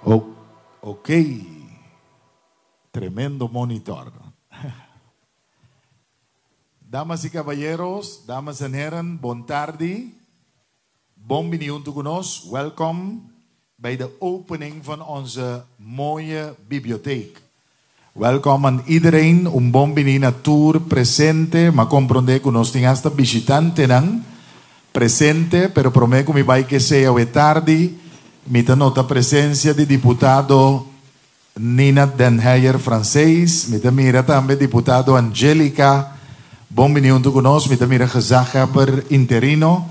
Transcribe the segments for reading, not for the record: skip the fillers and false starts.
Oh, ok. Tremendo monitor. Damas y caballeros, damas en heren, bon tardi. Bon benieuwd ons. Welkom bij de opening van onze mooie bibliotheek. Welkom aan iedereen, un bon tour presente, ma comprende que nos tengas hasta visitante nang presente, pero prometo mi vai que sea hoy tarde, mi nota presencia de diputado Nina Den Heijer francês, mi mira también diputado Angelica, bon benieuwd nos, mi mira gezaghebber interino,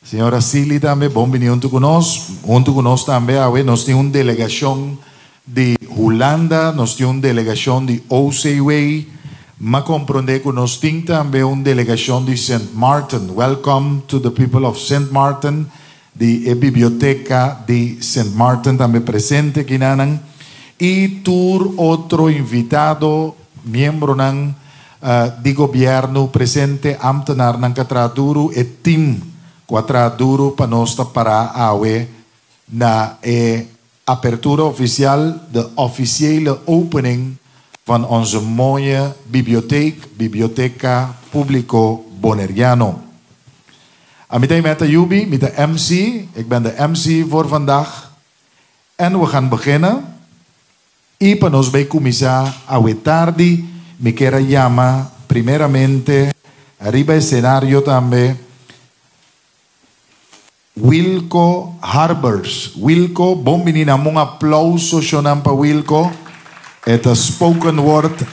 señora Silly también, bon benieuwd nos, junto con nos también, hoy nos tiene una delegación de Holanda, nos tiene una delegación de OCW, ma comprende que nos tiene también una delegación de St. Martin. Welcome to the people of St. Martin, de biblioteca de St. Martin también presente aquí nanan. Y tour otro invitado, miembro ng di gobierno presente, ambtenaar ng katraduro, et team quatraduro panosta para awe na apertura official, de officiële opening van onze mooie bibliotheek, Biblioteca Público Bonaireano. Amitay meta Yubi, met de MC. Ik ben de MC voor vandaag. En we gaan beginnen. Y panos bij comisa awe tardi, mi quiera llama primeramente arriba escenario también Wilco Harbers. Wilco, bombini na mong aplauso sionan pa Wilco. Het spoken word,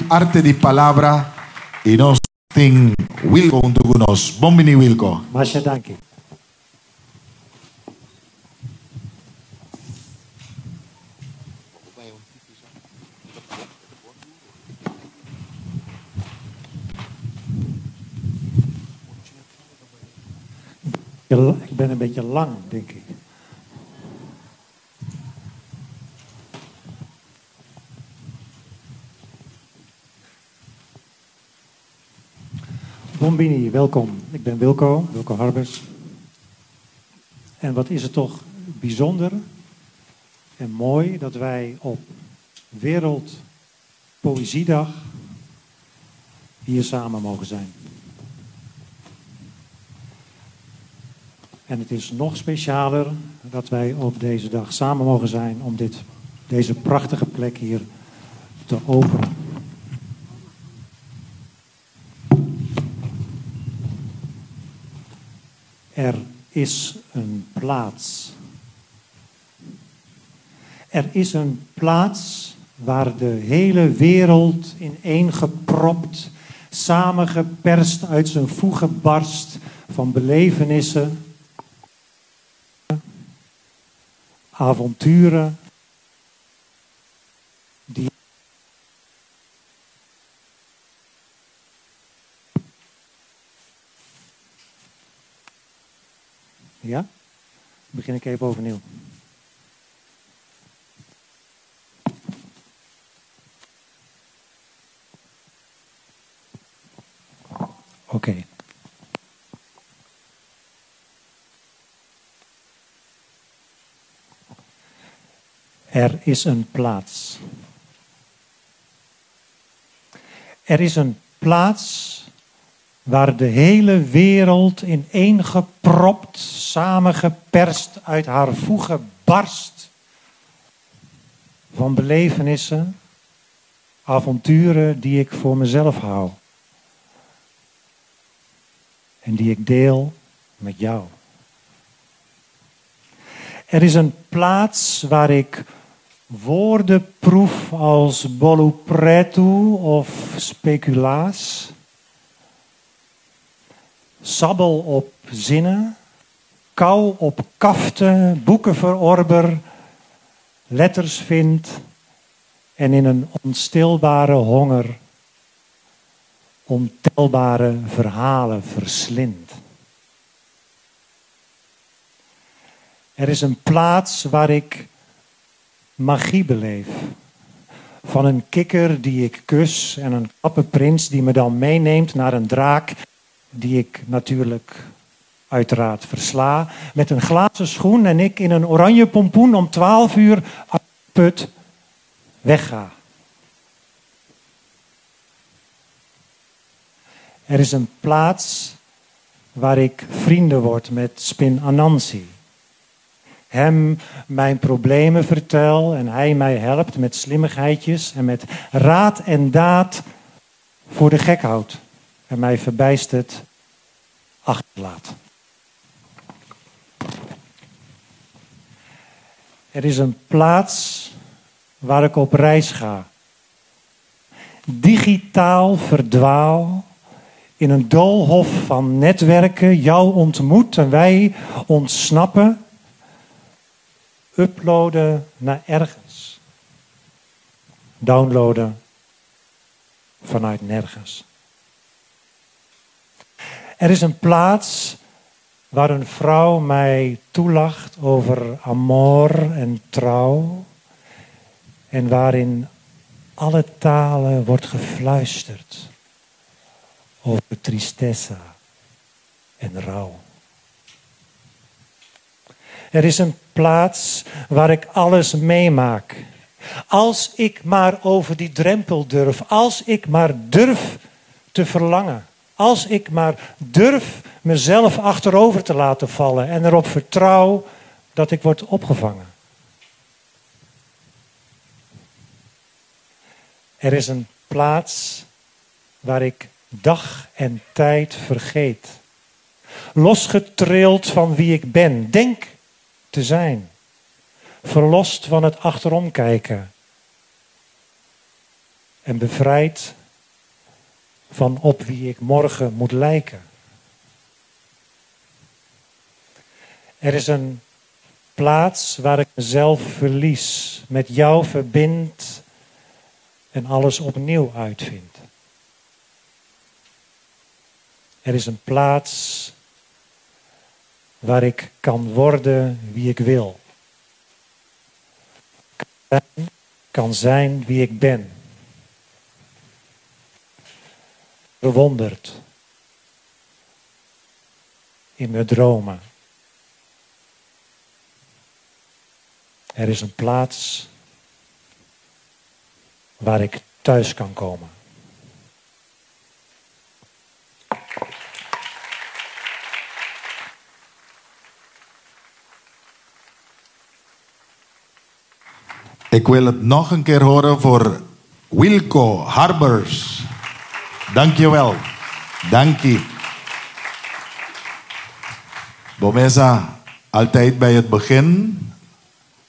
arte di palabra. Y nos ting Wilco junto con nos. Bombini Wilco. Masha, danke. Ik ben een beetje lang, denk ik. Bombini, welkom. Ik ben Wilco Harbers. En wat is het toch bijzonder en mooi dat wij op Wereldpoëziedag hier samen mogen zijn. En het is nog specialer dat wij op deze dag samen mogen zijn om deze prachtige plek hier te openen. Er is een plaats. Er is een plaats waar de hele wereld ineengepropt, samengeperst uit zijn voegen barst van belevenissen, avonturen die ja, begin ik even overnieuw. Oké. Er is een plaats. Er is een plaats waar de hele wereld ineengepropt, samengeperst uit haar voegen barst van belevenissen, avonturen die ik voor mezelf hou en die ik deel met jou. Er is een plaats waar ik woorden proef als volupretu of speculaas, sabbel op zinnen, kou op kaften, boekenverorber, letters vindt en in een onstilbare honger ontelbare verhalen verslindt. Er is een plaats waar ik magie beleef. Van een kikker die ik kus en een kappenprins die me dan meeneemt naar een draak die ik natuurlijk uiteraard versla, met een glazen schoen en ik in een oranje pompoen om 12 uur uit de put wegga. Er is een plaats waar ik vrienden word met Spin Anansi. Hem mijn problemen vertel en hij mij helpt met slimmigheidjes en met raad en daad voor de gek houdt en mij verbijsterd achterlaat. Er is een plaats waar ik op reis ga. Digitaal verdwaal in een doolhof van netwerken, jou ontmoet en wij ontsnappen, uploaden naar ergens, downloaden vanuit nergens. Er is een plaats waar een vrouw mij toelacht over amor en trouw en waarin alle talen wordt gefluisterd over tristessa en rouw. Er is een plaats waar ik alles meemaak. Als ik maar over die drempel durf, als ik maar durf te verlangen, als ik maar durf mezelf achterover te laten vallen en erop vertrouw dat ik word opgevangen. Er is een plaats waar ik dag en tijd vergeet. Losgetrild van wie ik ben, denk te zijn. Verlost van het achterom kijken. En bevrijd van op wie ik morgen moet lijken. Er is een plaats waar ik mezelf verlies, met jou verbind en alles opnieuw uitvind. Er is een plaats waar ik kan worden wie ik wil. Kan zijn wie ik ben. Verwonderd. In mijn dromen. Er is een plaats waar ik thuis kan komen. Ik wil het nog een keer horen voor Wilco Harbers. Dank je wel. Dank je. Bomesa, altijd bij het begin.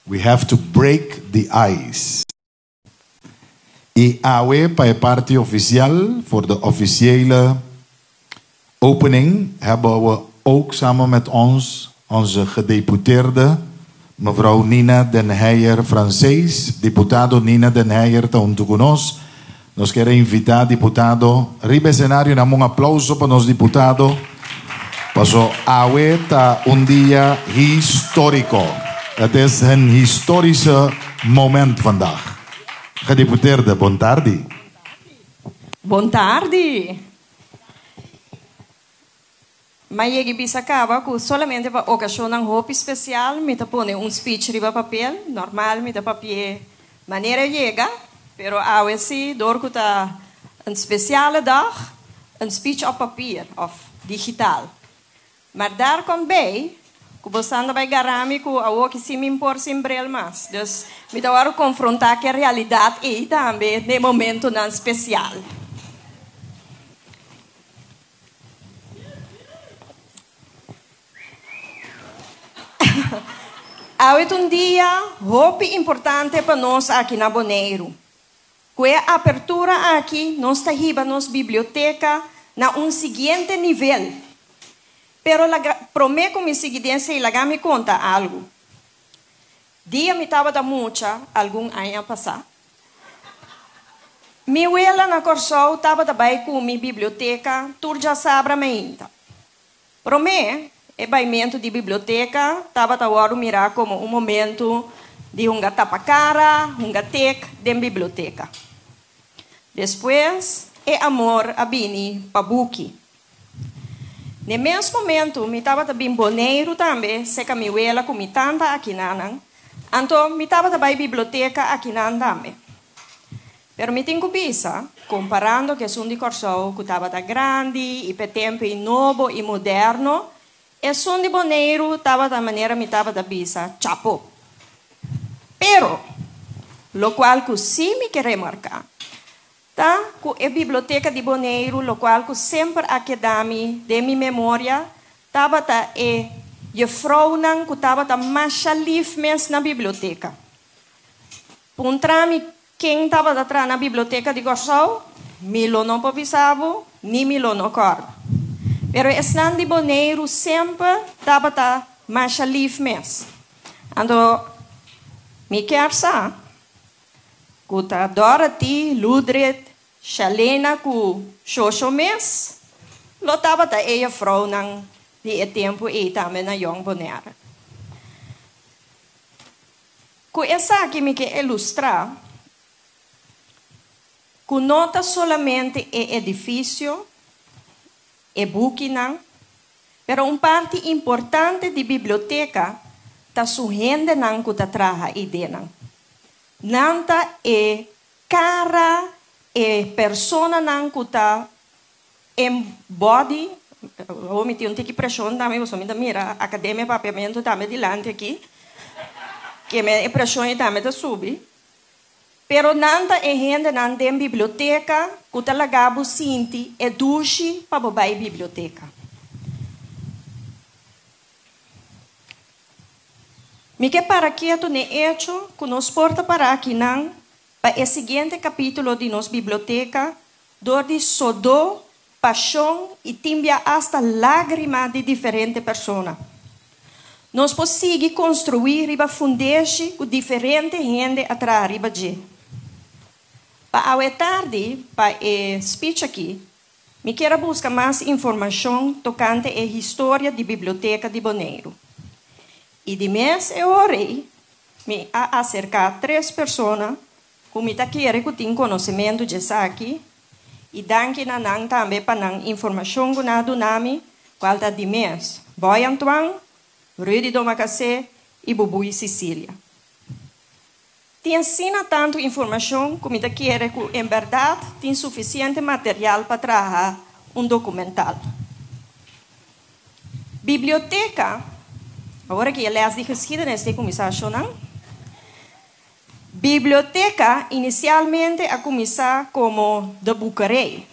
We have to break the ice. IAW, bij party officieel, voor de officiële opening, hebben we ook samen met ons, onze gedeputeerde, mevrouw Nina Den Heijer Francês, diputado Nina Den Heijer, junto conosco. Nos queremos invitar, diputado. Ribe escenario, damos un aplauso para nos diputado. Paso ahorita un día histórico. Het is een historische moment vandaag. Gedeputeerde, bon tardi. Bon tardi. Mas eu bisacaba que solamente para ocasião um roupa especial, me tá pondo speech riba papel, normal, me tá papel maneira chega, pero a esse dor que tá speciale dag, speech op papier of digitaal. Maar daar komt bij, que você anda bij garami que a o que se me impor sempre mais. Dus me tá agora confrontar que a realidade é também no momento não especial. Há um dia muito importante para nós aqui na Bonaire. Com a abertura aqui, nós estamos na biblioteca na seguinte nível. Pero prometo que me seguidência e me conta algo. Dia me estava da mucha algum ano passado. Minha abuela na Corsol estava também com minha biblioteca, tu já sabe ainda. Prometo o baimento de biblioteca estava a mirar como momento de tapacara, tec de biblioteca. Depois, amor a bini pabuki. No mesmo momento, me estava também boneiro também, se que me uela com me tanta aqui nanang. Então, me estava também biblioteca aqui nanang também. Pero me tenho visa, comparando que um de Corsol, que estava grande, e per tempo novo e moderno, e um de boneiro estava da maneira me estava da visa, chapo. Pero, lo qual que sim me quer remarcar, tá? Que a biblioteca de Boneiro, lo qual que sempre aqui dá-me, de minha memória, estava tá e vrouw nang que estava tá mais livres na biblioteca. Puntrami quem estava atrás na biblioteca de Gorsol, Milo não pobisavo, nem Milo não corda. Pero esnan de Boneiro sempre estava tá mais livres. Então, me quer saber, que Dorothy, Ludred, Shalena, que xoxo mes, lotava ta eia vrouw nang de tempo e também na Jong Bonaire. Que essa aqui me quer ilustrar, que nota solamente é edifício, é book não, pero parte importante de biblioteca ta suhende nang que ta traha ide nang. Nanta é cara é persona nang que ta embody, vou meter tique pressão também, vou me mira academia papiamento também dilante aqui, que me pressão também ta subi. Pero nanta é gente nan dem biblioteca, que ta lagabo sinti é dushi para bobai biblioteca. Me que para quieto ne hecho que nos porta para aqui não para o seguinte capítulo de nos biblioteca, donde sodó, paixão e timbia hasta lágrima de diferente persona. Nos consegue construir riba fundeixe com diferente gente atrás riba de. Para a tarde, para o speech aqui, me quero buscar mais informação tocante a história da biblioteca de Boneiro. E de mês eu orei, me acercar a 3 pessoas, que me querem que tenham conhecimento de isso aqui, e danke na nang também para a informação que na do nome, qual está de mês. Boy Antoine, Rudy Domacacé e Bubui Cecília. Te ensina tanto informação que me querem que, em verdade, tem suficiente material para trabalhar documental. Biblioteca. Agora que ele as de geschiedenis de começar não? Biblioteca inicialmente a começar como de boekerij.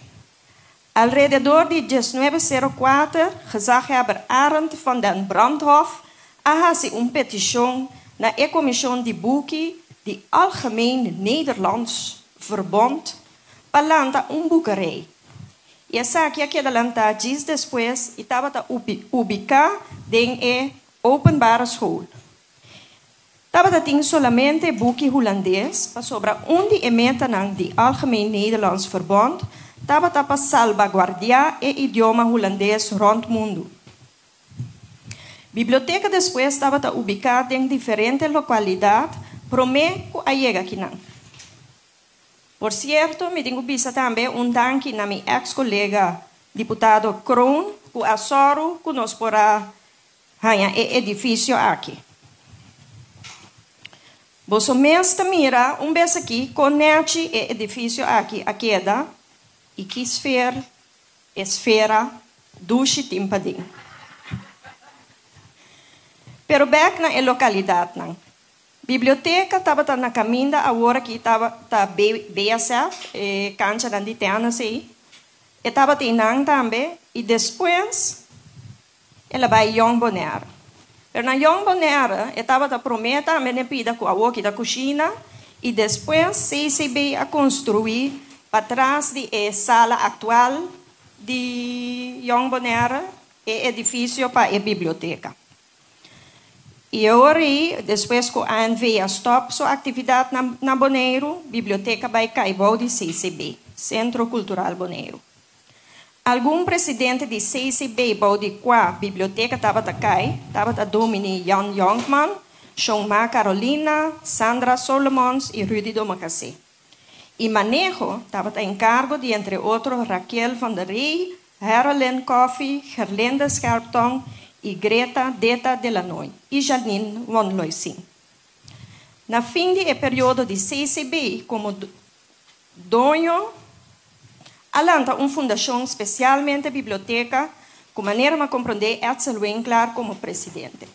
Alrededor de 1904 gezag Herbert Arendt van den Brandhof ahasi petition na e commission de boeken die Algemeen Nederlands Verbond palanta boekerij. E essa aqui que adelanta dias depois e estava ubicada em openbare school. Estava tinha solamente boekje Hollandees, para sobra onde emeta nang die Algemeen Nederlands Verbond, estava para salvaguardiar o idioma holandês rond o mundo. Biblioteca depois estava ubicada em diferentes localidades, prometo a chegar aqui não. Por certo, me tenho visto também danke na meu ex-colega deputado Kroon, que assoro que nos porá ganhar o edifício aqui. Você mesmo mira vez aqui, conecte o edifício aqui, a queda, e que esfera, duche timpadinho. Pero back na localidade, não. Biblioteca estava na caminho agora que estava BSF, cancha de terra, assim. Estava tendo também, e depois ela vai Jong Bonaire. Pero na Jong Bonaire, estava a prometer a minha pida com a walkie da cozinha e depois CCB a construir para trás de sala atual de Jong Bonaire, edifício para a biblioteca. E agora, depois que a ANV stop sua atividade na Bonaire, biblioteca vai cair de CCB, Centro Cultural Bonaire. Algum presidente de CCB de qua biblioteca estava a domini Jan Jonkman, Jean-Ma Carolina, Sandra Solomons e Rudy Domacacé. E manejo estava em cargo de, entre outros, Raquel van der Rey, Heralyn Coffey, Gerlinde Scherptong e Greta Deta Delanoy e Janine von Loisin. Na fim do período de CCB, como dono, alanta uma fundação especialmente biblioteca, com maneira de compreender Edsel Winkler como presidente.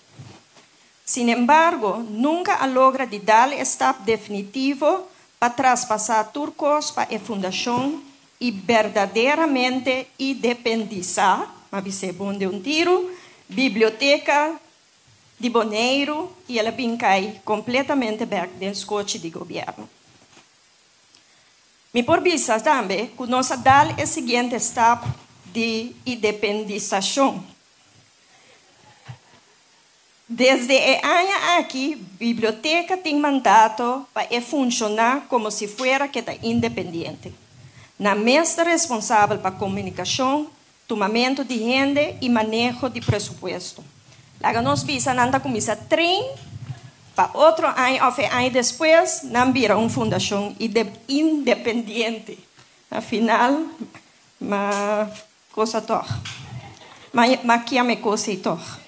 Sin embargo, nunca logra de dar estado definitivo para traspassar turcos para a fundação e verdadeiramente independizar, mas é bom de tiro, biblioteca de Bonaire e ela cai completamente back do escote de governo. Me por vista também que nós dar o seguinte step de independização. Desde o ano aqui, a biblioteca tem mandato para funcionar como se fosse que está independente. Na mesa responsável para comunicação, tomamento de renda e manejo de presupuesto. Lá nós visa nanda começa trem para outro ano ou ano depois não vira uma fundação independente. Afinal, uma coisa torre. Mas que é uma coisa torre.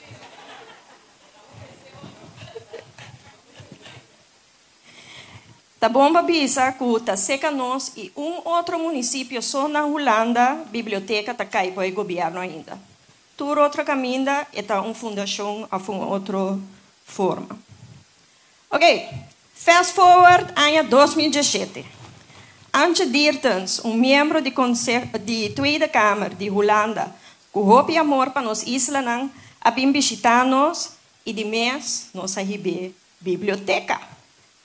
Tá bom para bisa que tá seca nós e outro município só na Holanda, biblioteca tá cai para o governo ainda. Tur outra caminha é uma fundação ou uma outra forma. Ok, fast forward ano 2017. Antes disso, membro de Tweede Kamer de Holanda, que hoop e amor para nós isla, a visitar nós e de mês nós a biblioteca.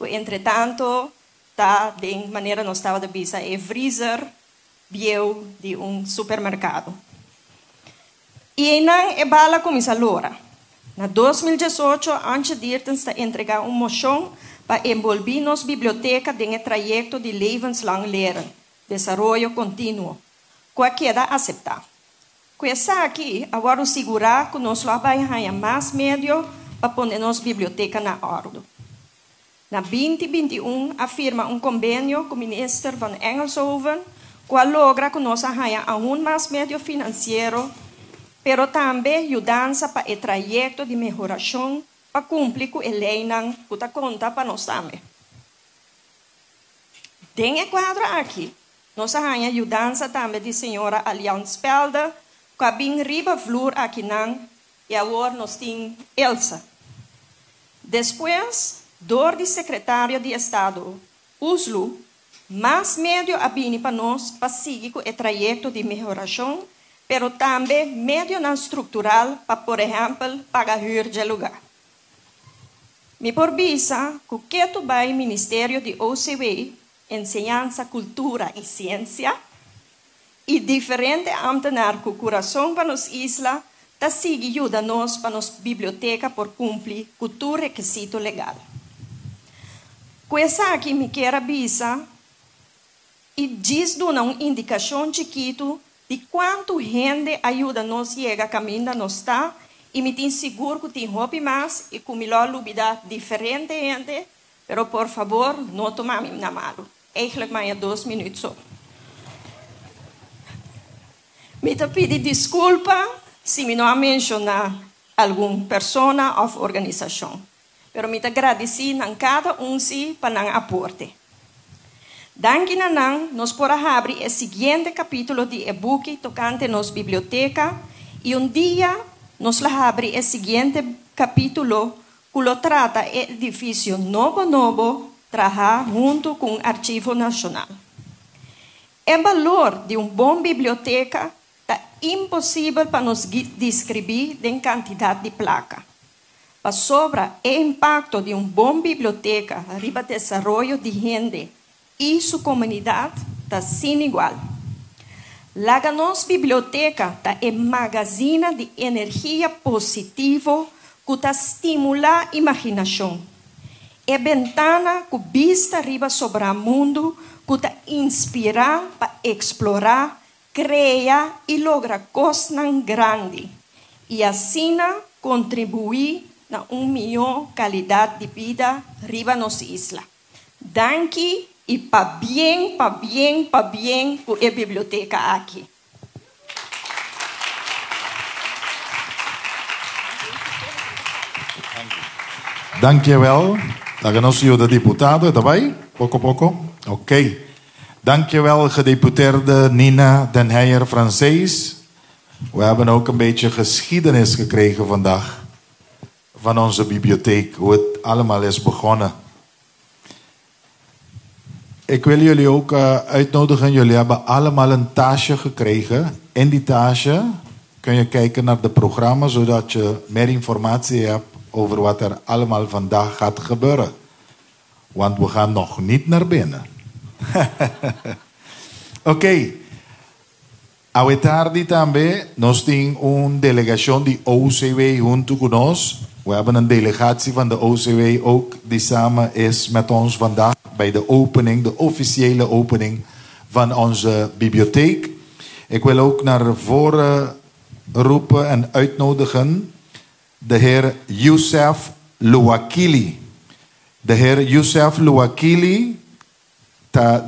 Entretanto, tá de maneira nós estava de bisa é freezer bio de supermercado. E não é bala começa lora. Na 2018, antes de está entregar uma moção para envolver nos biblioteca em trajeto de levenslang leren, desenvolvimento contínuo, que queda aceitar. Com essa aqui, agora segurar que nós vamos ganhar mais meio para pôr nos biblioteca na ordem. Na 2021, afirma convênio com o ministro van Engelshoven, que logra que nós ganhamos aún mais meio financeiro, pero também ajudança para o trajeto de melhoração para cumprir com a lei que está conta para nós também. Tem quadro aqui, nós ganhamos ajudança também de senhora Allianz Spelder, que vem riba flor aqui e agora nós temos Elsa. Depois, dor de secretário de Estado, Oslo, mais meio abine para nós para seguir com o trajeto de melhoração, pero também meio não estrutural para, por exemplo, pagar de lugar. Me por visa que tu vai Ministério de OCW, Enseñanza, Cultura e Ciência, e diferente ambtenar com coração para nos isla, tá seguir ajuda nós para nos biblioteca por cumprir com o requisito legal. Com essa aqui me quero avisar e diz uma indicação chiquito de quanto gente ajuda nós chega a caminho da nós está e me tem seguro que tem roupa mais e com melhor lubida diferente gente, pero por favor não tomar na malo. Eigenlijk mais 2 minutos só. Me te pedir desculpa se me não mencionar alguma pessoa ou organização. Pero me te agradecer a cada si para não aporte. Danke nós por abrir o seguinte capítulo de e-book tocante nos biblioteca e dia nos abre o seguinte capítulo que lo trata o edifício novo trabalhar junto com o Arquivo Nacional. O valor de bom biblioteca é impossível para nos descrever em quantidade de placa. Para sobre o impacto de bom biblioteca arriba o desenvolvimento de gente e sua comunidade está sem igual. La nossa biblioteca está magazina de energia positiva que está estimula a imaginação. É ventana que vista arriba sobre o mundo que está inspira para explorar, criar e lograr coisas grandes. E assim contribuir na melhor qualidade de vida arriba nossa isla. Danke e para bem, com a biblioteca aqui. Dankjewel. La conosco de diputado, erbij? Poco poco? Oké. Dankjewel, gedeputeerde Nina Den Heijer Francees. We hebben ook een beetje geschiedenis gekregen vandaag van onze bibliotheek, hoe het allemaal is begonnen. Ik wil jullie ook uitnodigen. Jullie hebben allemaal een tasje gekregen. In die tasje kun je kijken naar het programma, zodat je meer informatie hebt over wat er allemaal vandaag gaat gebeuren. Want we gaan nog niet naar binnen. Oké. Ao tarde também, nós temos een delegatie die OCW junto con ons. We hebben een delegatie van de OCW ook die samen is met ons vandaag bij de opening, de officiële opening van onze bibliotheek. Ik wil ook naar voren roepen en uitnodigen de heer Youssef Louakili. De heer Youssef Louakili,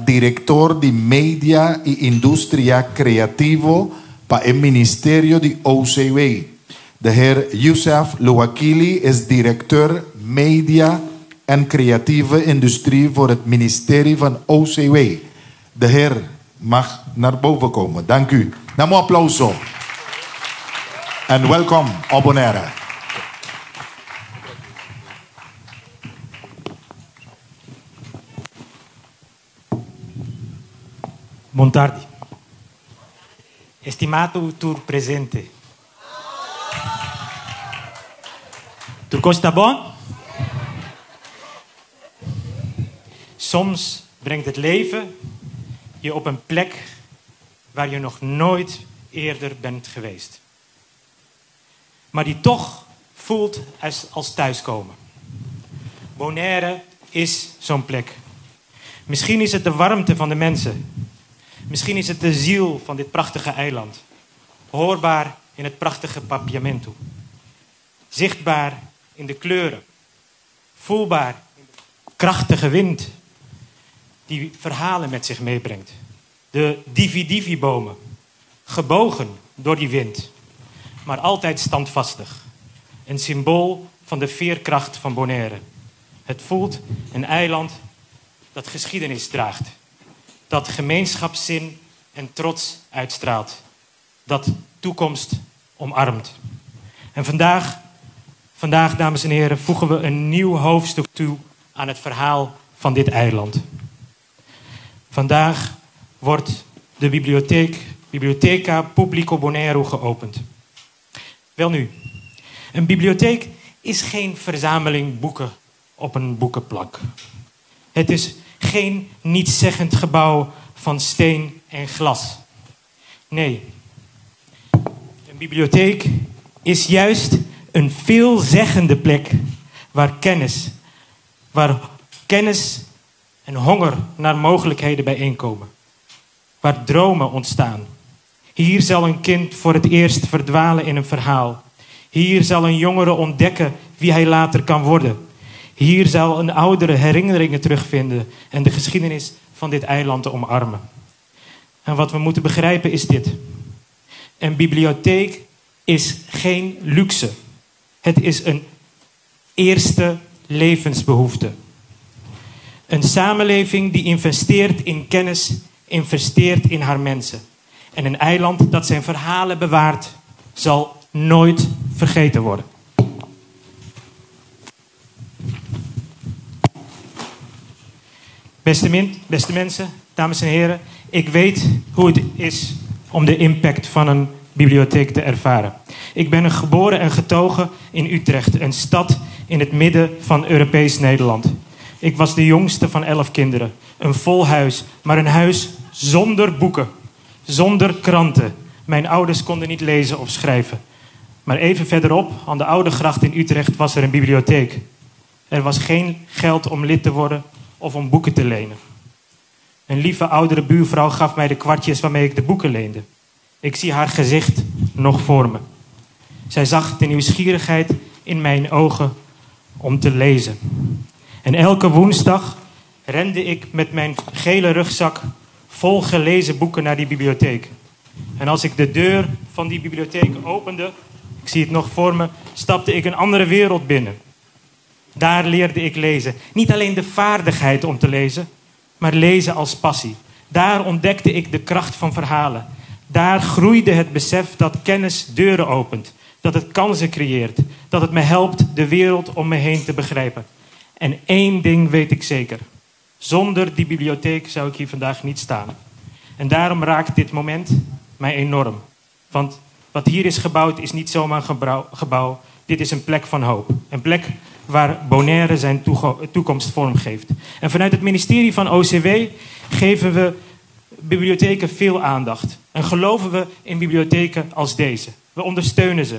director de Media e Industria Creativo para el Ministerio de OCW. De heer Youssef Louakili is directeur Media en Creatieve Industrie voor het ministerie van OCW. De heer mag naar boven komen. Dank u. Namo applauso. En welkom op Bonaire. Montardi. Estimato tour presente. Turco está bom? Soms brengt het leven je op een plek waar je nog nooit eerder bent geweest. Maar die toch voelt als thuiskomen. Bonaire is zo'n plek. Misschien is het de warmte van de mensen. Misschien is het de ziel van dit prachtige eiland. Hoorbaar in het prachtige papiamento. Zichtbaar in de kleuren. Voelbaar in de krachtige wind die verhalen met zich meebrengt. De divi-divi-bomen. Gebogen door die wind. Maar altijd standvastig. Een symbool van de veerkracht van Bonaire. Het voelt een eiland dat geschiedenis draagt. Dat gemeenschapszin en trots uitstraalt. Dat toekomst omarmt. En vandaag, dames en heren, voegen we een nieuw hoofdstuk toe aan het verhaal van dit eiland. Vandaag wordt de Bibliotheca Público Bonaire geopend. Welnu, een bibliotheek is geen verzameling boeken op een boekenplank. Het is geen nietszeggend gebouw van steen en glas. Nee, een bibliotheek is juist een veelzeggende plek waar kennis en honger naar mogelijkheden bijeenkomen. Waar dromen ontstaan. Hier zal een kind voor het eerst verdwalen in een verhaal. Hier zal een jongere ontdekken wie hij later kan worden. Hier zal een oudere herinneringen terugvinden en de geschiedenis van dit eiland omarmen. En wat we moeten begrijpen is dit. Een bibliotheek is geen luxe. Het is een eerste levensbehoefte. Een samenleving die investeert in kennis, investeert in haar mensen. En een eiland dat zijn verhalen bewaart, zal nooit vergeten worden. Beste mensen, dames en heren, ik weet hoe het is om de impact van een bibliotheek te ervaren. Ik ben geboren en getogen in Utrecht, een stad in het midden van Europees Nederland. Ik was de jongste van 11 kinderen. Een vol huis, maar een huis zonder boeken, zonder kranten. Mijn ouders konden niet lezen of schrijven. Maar even verderop, aan de Oude Gracht in Utrecht, was er een bibliotheek. Er was geen geld om lid te worden of om boeken te lenen. Een lieve oudere buurvrouw gaf mij de kwartjes waarmee ik de boeken leende. Ik zie haar gezicht nog voor me. Zij zag de nieuwsgierigheid in mijn ogen om te lezen. En elke woensdag rende ik met mijn gele rugzak vol gelezen boeken naar die bibliotheek. En als ik de deur van die bibliotheek opende, ik zie het nog voor me, stapte ik een andere wereld binnen. Daar leerde ik lezen. Niet alleen de vaardigheid om te lezen, maar lezen als passie. Daar ontdekte ik de kracht van verhalen. Daar groeide het besef dat kennis deuren opent. Dat het kansen creëert. Dat het me helpt de wereld om me heen te begrijpen. En één ding weet ik zeker. Zonder die bibliotheek zou ik hier vandaag niet staan. En daarom raakt dit moment mij enorm. Want wat hier is gebouwd is niet zomaar een gebouw. Dit is een plek van hoop. Een plek waar Bonaire zijn toekomst vormgeeft. En vanuit het ministerie van OCW geven we bibliotheken veel aandacht. En geloven we in bibliotheken als deze. We ondersteunen ze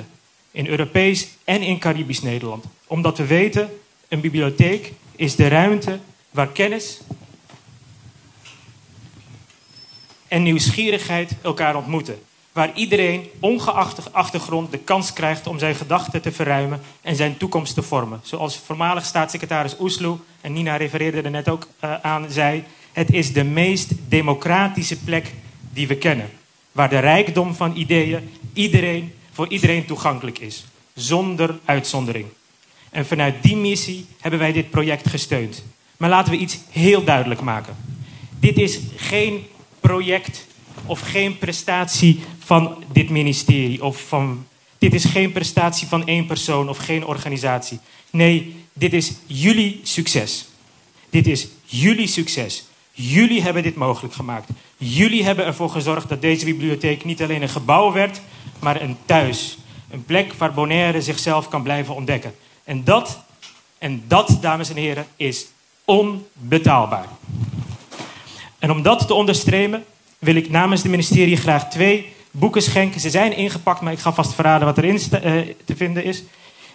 in Europees en in Caribisch Nederland. Omdat we weten, een bibliotheek is de ruimte waar kennis en nieuwsgierigheid elkaar ontmoeten. Waar iedereen, ongeacht de achtergrond, de kans krijgt om zijn gedachten te verruimen en zijn toekomst te vormen. Zoals voormalig staatssecretaris Oesloe, en Nina refereerde er net ook aan, zei: het is de meest democratische plek die we kennen. Waar de rijkdom van ideeën voor iedereen toegankelijk is. Zonder uitzondering. En vanuit die missie hebben wij dit project gesteund. Maar laten we iets heel duidelijk maken. Dit is geen project of geen prestatie van dit ministerie. Dit is geen prestatie van één persoon of geen organisatie. Nee, dit is jullie succes. Dit is jullie succes. Jullie hebben dit mogelijk gemaakt. Jullie hebben ervoor gezorgd dat deze bibliotheek niet alleen een gebouw werd, maar een thuis. Een plek waar Bonaire zichzelf kan blijven ontdekken. En dat, dames en heren, is onbetaalbaar. En om dat te onderstrepen wil ik namens het ministerie graag 2 boeken schenken. Ze zijn ingepakt, maar ik ga vast verraden wat erin te vinden is.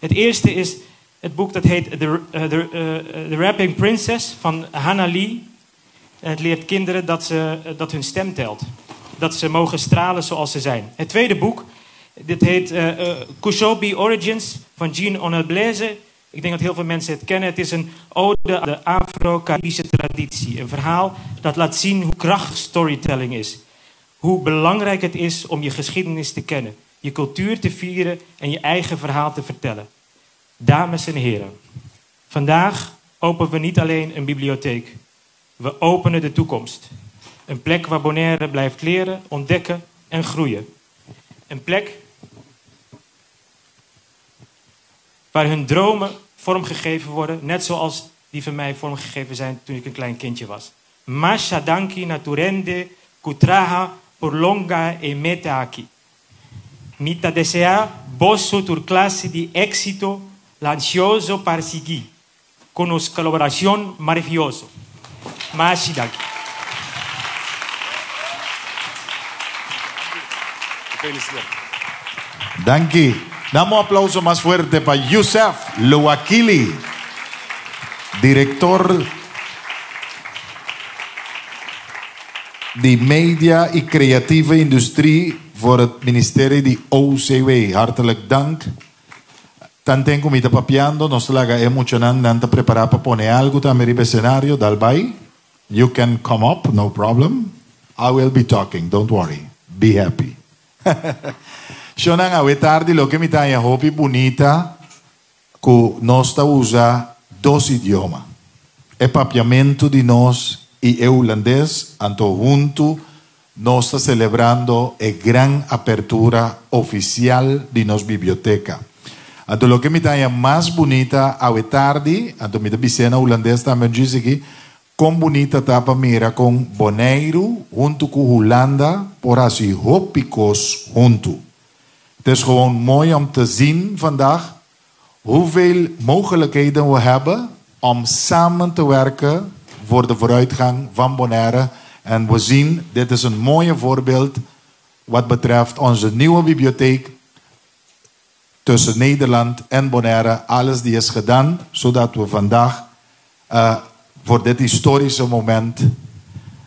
Het eerste is het boek dat heet The Rapping Princess van Hannah Lee. En het leert kinderen dat hun stem telt. Dat ze mogen stralen zoals ze zijn. Het tweede boek, dit heet Kushobi Origins van Jean Onelblaise. Ik denk dat heel veel mensen het kennen. Het is een ode aan de Afro-Caribische traditie. Een verhaal dat laat zien hoe krachtig storytelling is. Hoe belangrijk het is om je geschiedenis te kennen. Je cultuur te vieren en je eigen verhaal te vertellen. Dames en heren, vandaag openen we niet alleen een bibliotheek. We openen de toekomst. Een plek waar Bonaire blijft leren, ontdekken en groeien. Een plek waar hun dromen vormgegeven worden, net zoals die van mij vormgegeven zijn toen ik een klein kindje was. Masha danki naturende kutraha por longa e meta aqui. Mita desea bosso tur classe di éxito lancioso para seguir. Con nos colaboración maravilloso. Masha danki. Danke. Damos un aplauso más fuerte para Youssef Louakili, director de Media y Creatieve Industrie voor het ministerie de OCW. Hartelijk dank. Tanten como está papiando, nos laga emocionante, nanta preparar para poner algo también en el escenario, dalbai. You can come up, no problem. I will be talking, don't worry. Be happy. Shonang awe tarde lo que me está en hobby bonita que nos usa 2 idiomas. El papiamento de nos y holandés, anto junto, nos está celebrando la gran apertura oficial de nos biblioteca. Anto lo que me está más bonita awe tarde, anto me está holandés también dice aquí, con bonita tapa mira con Bonaire junto con Holanda, por así hopicos junto. Het is gewoon mooi om te zien vandaag hoeveel mogelijkheden we hebben om samen te werken voor de vooruitgang van Bonaire. En we zien, dit is een mooi voorbeeld wat betreft onze nieuwe bibliotheek tussen Nederland en Bonaire. Alles die is gedaan, zodat we vandaag voor dit historische moment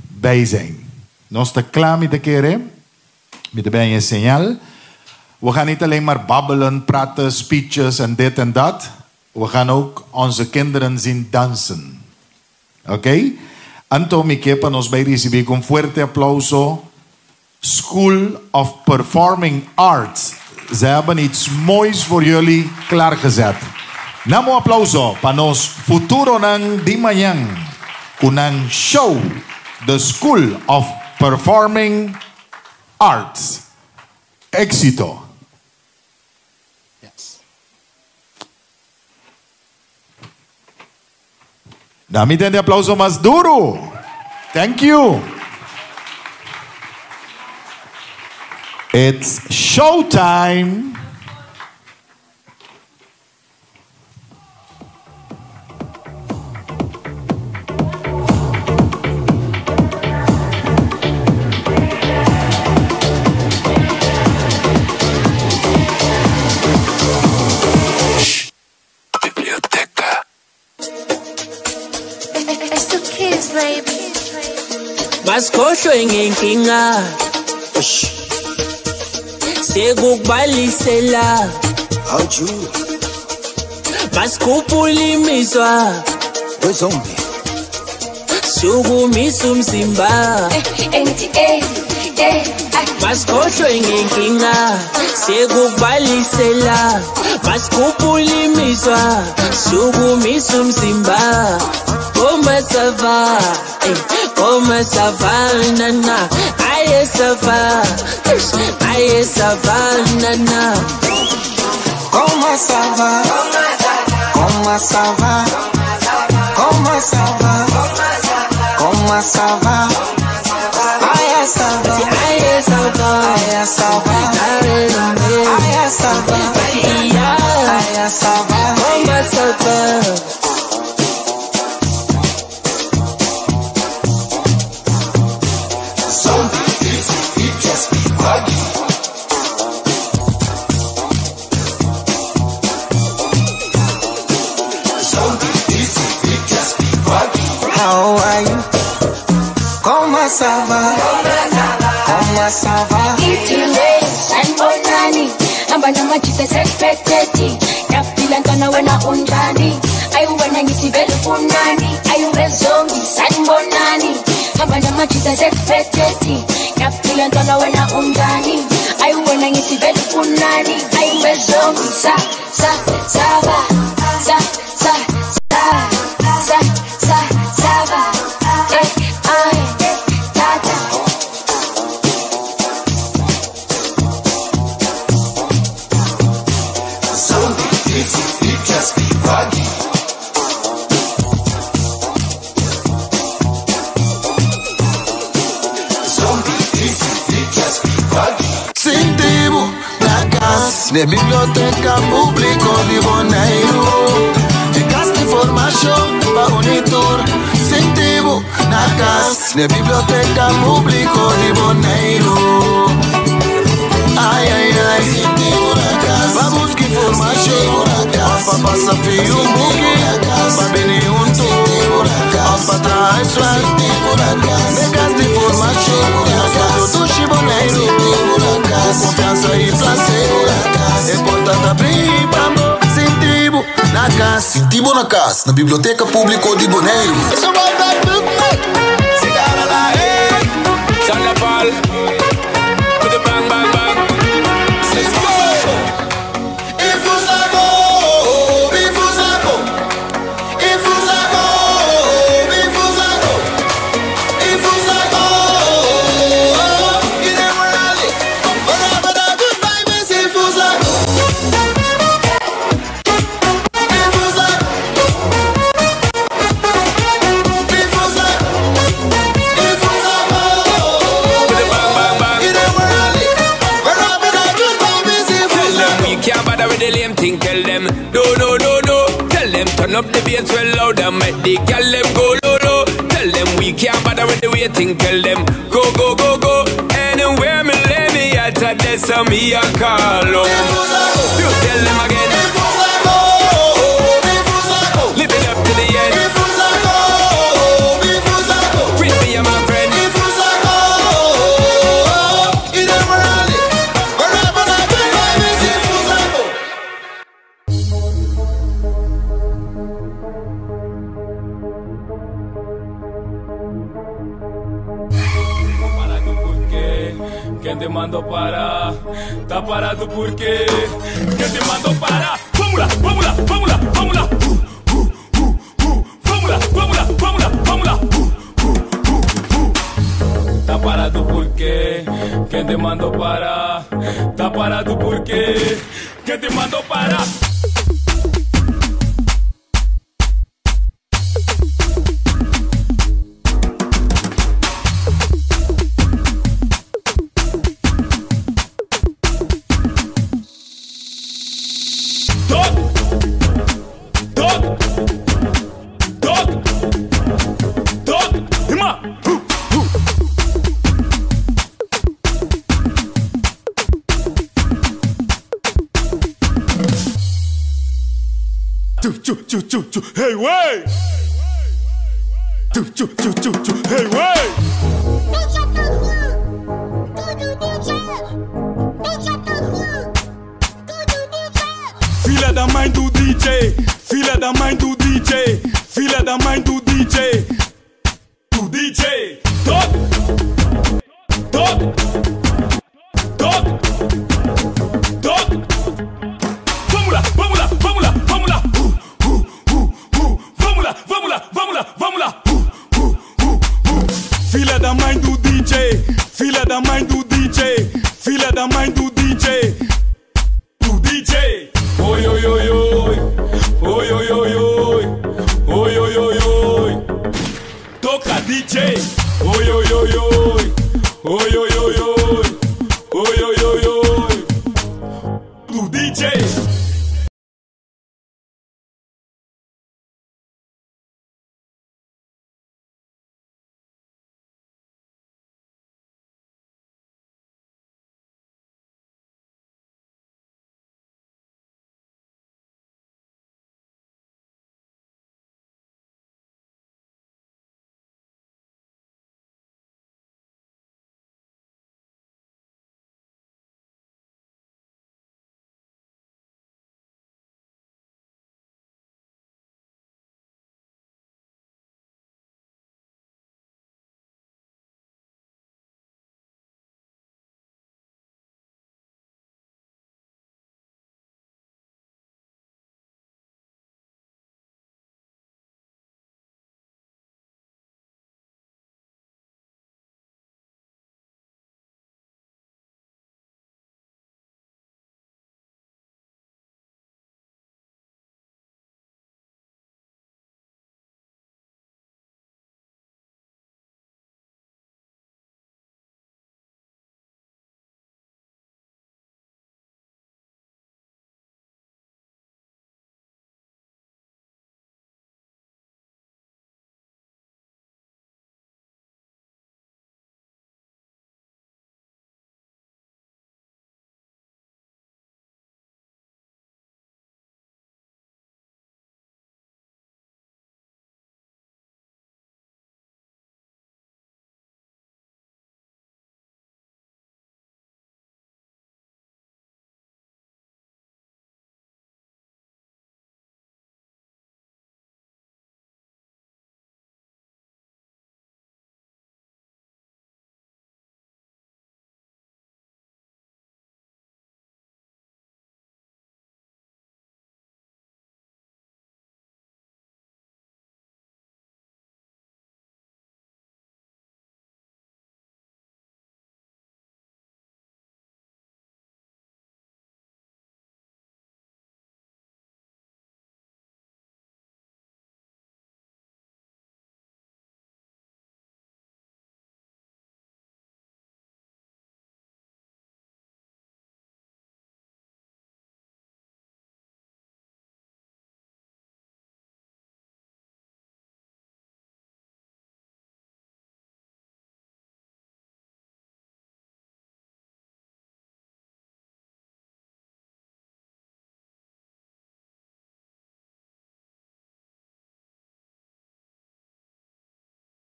bij zijn. Nos está klaar met de keren? Met de bij je signaal. We gaan niet alleen maar babbelen, praten, speeches en dit en dat. We gaan ook onze kinderen zien dansen. Oké? Anto mi kepa nos bij recibir con fuerte aplauso. School of Performing Arts. Ze hebben iets moois voor jullie klaargezet. Namo aplauso para nos futuro ng Dimayang kunang show, the School of Performing Arts. Éxito. Yes. Damitan de aplauso más duro. Thank you. It's showtime. Maskhohlwe ngenkinga sekukubalisela How'd you? masikhuphula imizwa Wezombi. sukumisa umzimba masikhohlwe ngenkinga sekukubalisela masikhuphula imizwa sukumisa umzimba Comment ça va? Comment ça va, nana? Aïe, ça va. Aïe, ça va, nana. Comment ça va? Comment ça va? Comment ça va? Comment ça va? Aïe, ça va. Aïe, ça va. Aïe, ça va. Aïe, ça va. Aïe, ça va. Comment ça va? How are you? Comment ça va? Comment ça va? Sanibonani hamba namajita sekpeteti yapila ntwana wena unjani ayuwena ngithi vele ufunani ayuwezongi sanibonani hamba namajita sekpeteti yapila ntwana wena unjani ayuwena ngithi vele ufunani ayuwezongi sa sava sa sava tata Sentivo na casa, na biblioteca pública de Bonaire. De casa de formação para monitor. Sentivo na casa, na biblioteca pública de Bonaire. Ai, ai, ai, sentivo na casa. Vamos que formação para passar fio um pouquinho, para venir tour, para trás sentivo na casa. Na casa de formação, na casa do Chiboneiro. Confiança e prazer, é importante abrir pra mão. Sentivo na casa. Sentivo na casa, na biblioteca pública de Bonaire. Turn up the bass well loud and make the girl them go low low. Tell them we can't bother with the waiting. Tell them go go go go. Anywhere me lay me at a desk so me a call up. You tell them again. Live it up to the end. With me and my friend. ¿Quién te mandó para? ¿Está parado por qué? ¿Quién te mandó para? ¡Fórmula, fórmula, fórmula, fórmula! ¿Quién te mandó para? Está parado porque. ¿Quién te mandó para? Hey, way! Hey, way! Filha da mãe do DJ, filha da mãe do DJ, filha da mãe do DJ, do DJ. Toque, toque, toque, toque. Vamos lá, vamos lá, vamos lá, vamos lá. Vamos lá, vamos lá, vamos lá, vamos lá. Filha da mãe do DJ, filha da mãe do DJ, filha da mãe do DJ, do DJ. Oi, oi, oi, oi, oi, oi, oi, oi, oi, oi, oi, oi. Toca DJ. Oi, oi, oi, oi, oi, oi, oi, oi, oi, oi, oi, oi, do DJ.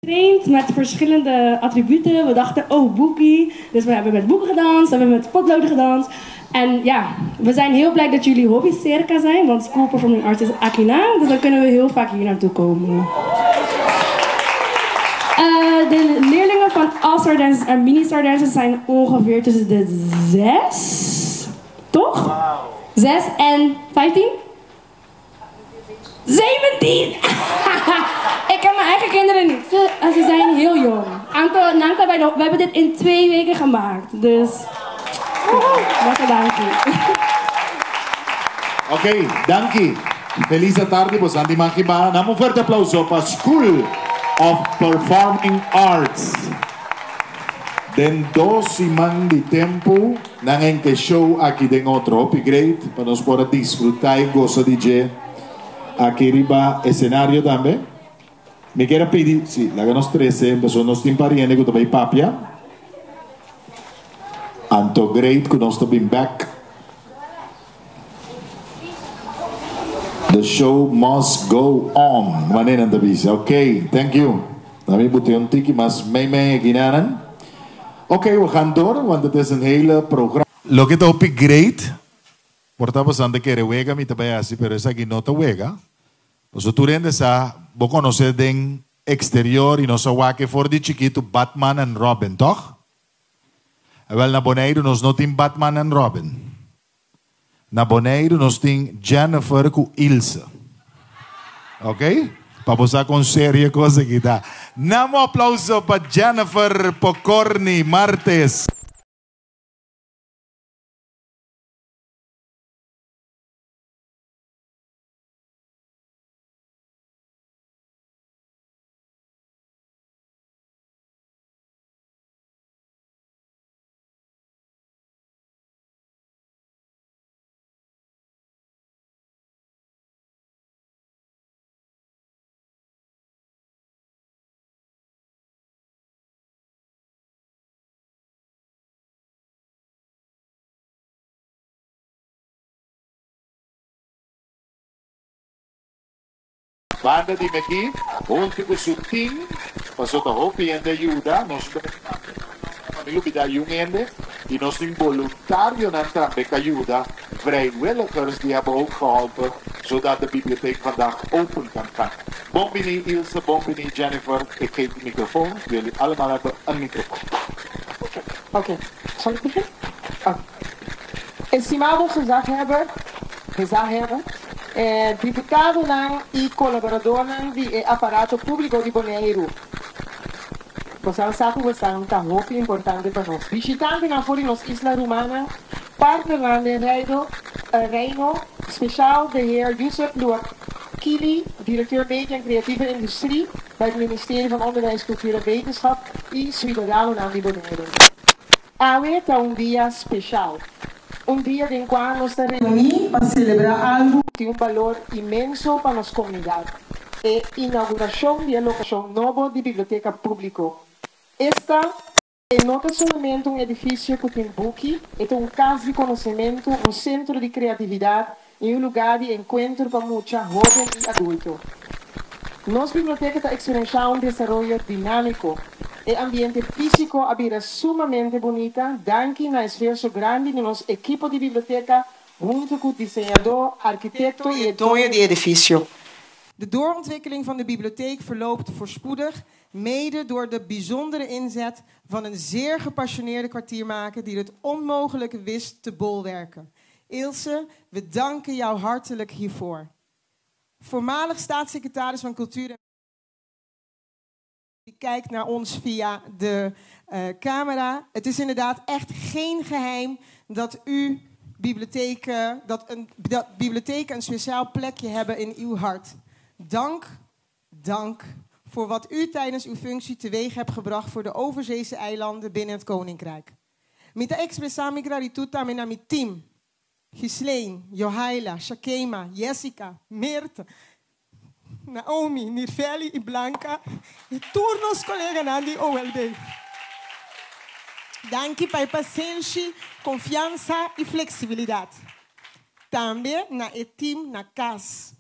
Getraind met verschillende attributen. We dachten, oh, boekie. Dus we hebben met boeken gedanst, we hebben met potloden gedanst. En ja, we zijn heel blij dat jullie hobby Circa zijn, want School Performing Arts is Akina. Dus dan kunnen we heel vaak hier naartoe komen. De leerlingen van All-Star Dances en Mini-Star Dances zijn ongeveer tussen de 6, toch? Wow. 6 en 15? 17! Ik heb mijn eigen kinderen niet. Ze zijn heel jong. Nanko, we hebben dit in 2 weken gemaakt. Dus, dank je. Oké, dank je. Feliz tarde, pues Andy Mangiba. Damos un fuerte aplauso para School of Performing Arts. Den 12 man de tempo, nangen que show aquí den otro, great, para nos poder disfrutar y gozar DJ. Aquí arriba escenario también. Me quiero pedir, sí, la ganos 13, empezó nos timpariendo que tu papia. Anto great, que nos been back. The show must go on. Wanneer aan de visa. Oké, thank you. Dan moet je een tikje maar mee ginanen. Oké, we gaan door, want het is een hele programma. Look at op great. Porta pasando que rewega mi tabayasi, pero esa aquí no te wega. Pues tú rendes a vos conocer den exterior y no se wake for di chiquito Batman and Robin, toch? Wel na boneiro nos no tin Batman and Robin. Na boneiro nos tem Jennifer com Ilse. Ok? Para você com séria coisa que dá. Dá um aplauso para Jennifer Pocorni Martes. Banda di Meki, oltre che sul team, passò da hobby en de aiuta, nos famiglia da jongende, die nos team volontario naar Trambek aiuta, vrijwilligers die hebben ook geholpen, zodat de bibliotheek vandaag open kan gaan. Bombini Ilse, Bombini Jennifer, ik geef de microfoon, jullie allemaal hebben een microfoon. Oké, zal ik beginnen? Estimado gezaghebber, deputado e colaborador do aparato público de Bonaire. Você sabe que você é muito importante para nós. Visitante na fora nos Isla Romana, partner do Reino, speciaal de heer Yusuf Kili, directeur Media en Creatieve Industrie bij het ministerie van Onderwijs, Cultuur en Wetenschap e Cidadão de Bonaire. Hoje é dia speciaal. Dia em qual nós estamos reunidos para celebrar algo que tem valor imenso para nossa comunidade. É a inauguração da locação nova de biblioteca pública. Esta não é somente edifício que tem book, é casa de conhecimento, centro de criatividade e lugar de encontro para muitos jovens e adultos. Nossa biblioteca está experienciando desenvolvimento dinâmico. El ambiente físico habita sumamente bonita, danke na esfuerzo grande de nosso equipo de biblioteca, junto com o diseñador, arquitecto e dueño de edifício. De doorontwikkeling van de bibliotheek verloopt voorspoedig, mede door de bijzondere inzet van een zeer gepassioneerde kwartiermaker die het onmogelijke wist te bolwerken. Ilse, we danken jou hartelijk hiervoor. Voormalig staatssecretaris van Cultuur en die kijkt naar ons via de camera. Het is inderdaad echt geen geheim dat bibliotheken een speciaal plekje hebben in uw hart. Dank voor wat u tijdens uw functie teweeg hebt gebracht voor de overzeese eilanden binnen het Koninkrijk. Met expressar mi gratitud también a mi team. Ghislaine, Johaila, Shakema, Jessica, Mirte, Naomi, Nirveli e Blanca e turnos colega Nandi OLB. Danke para paciência, confiança e flexibilidade. Também na team na casa.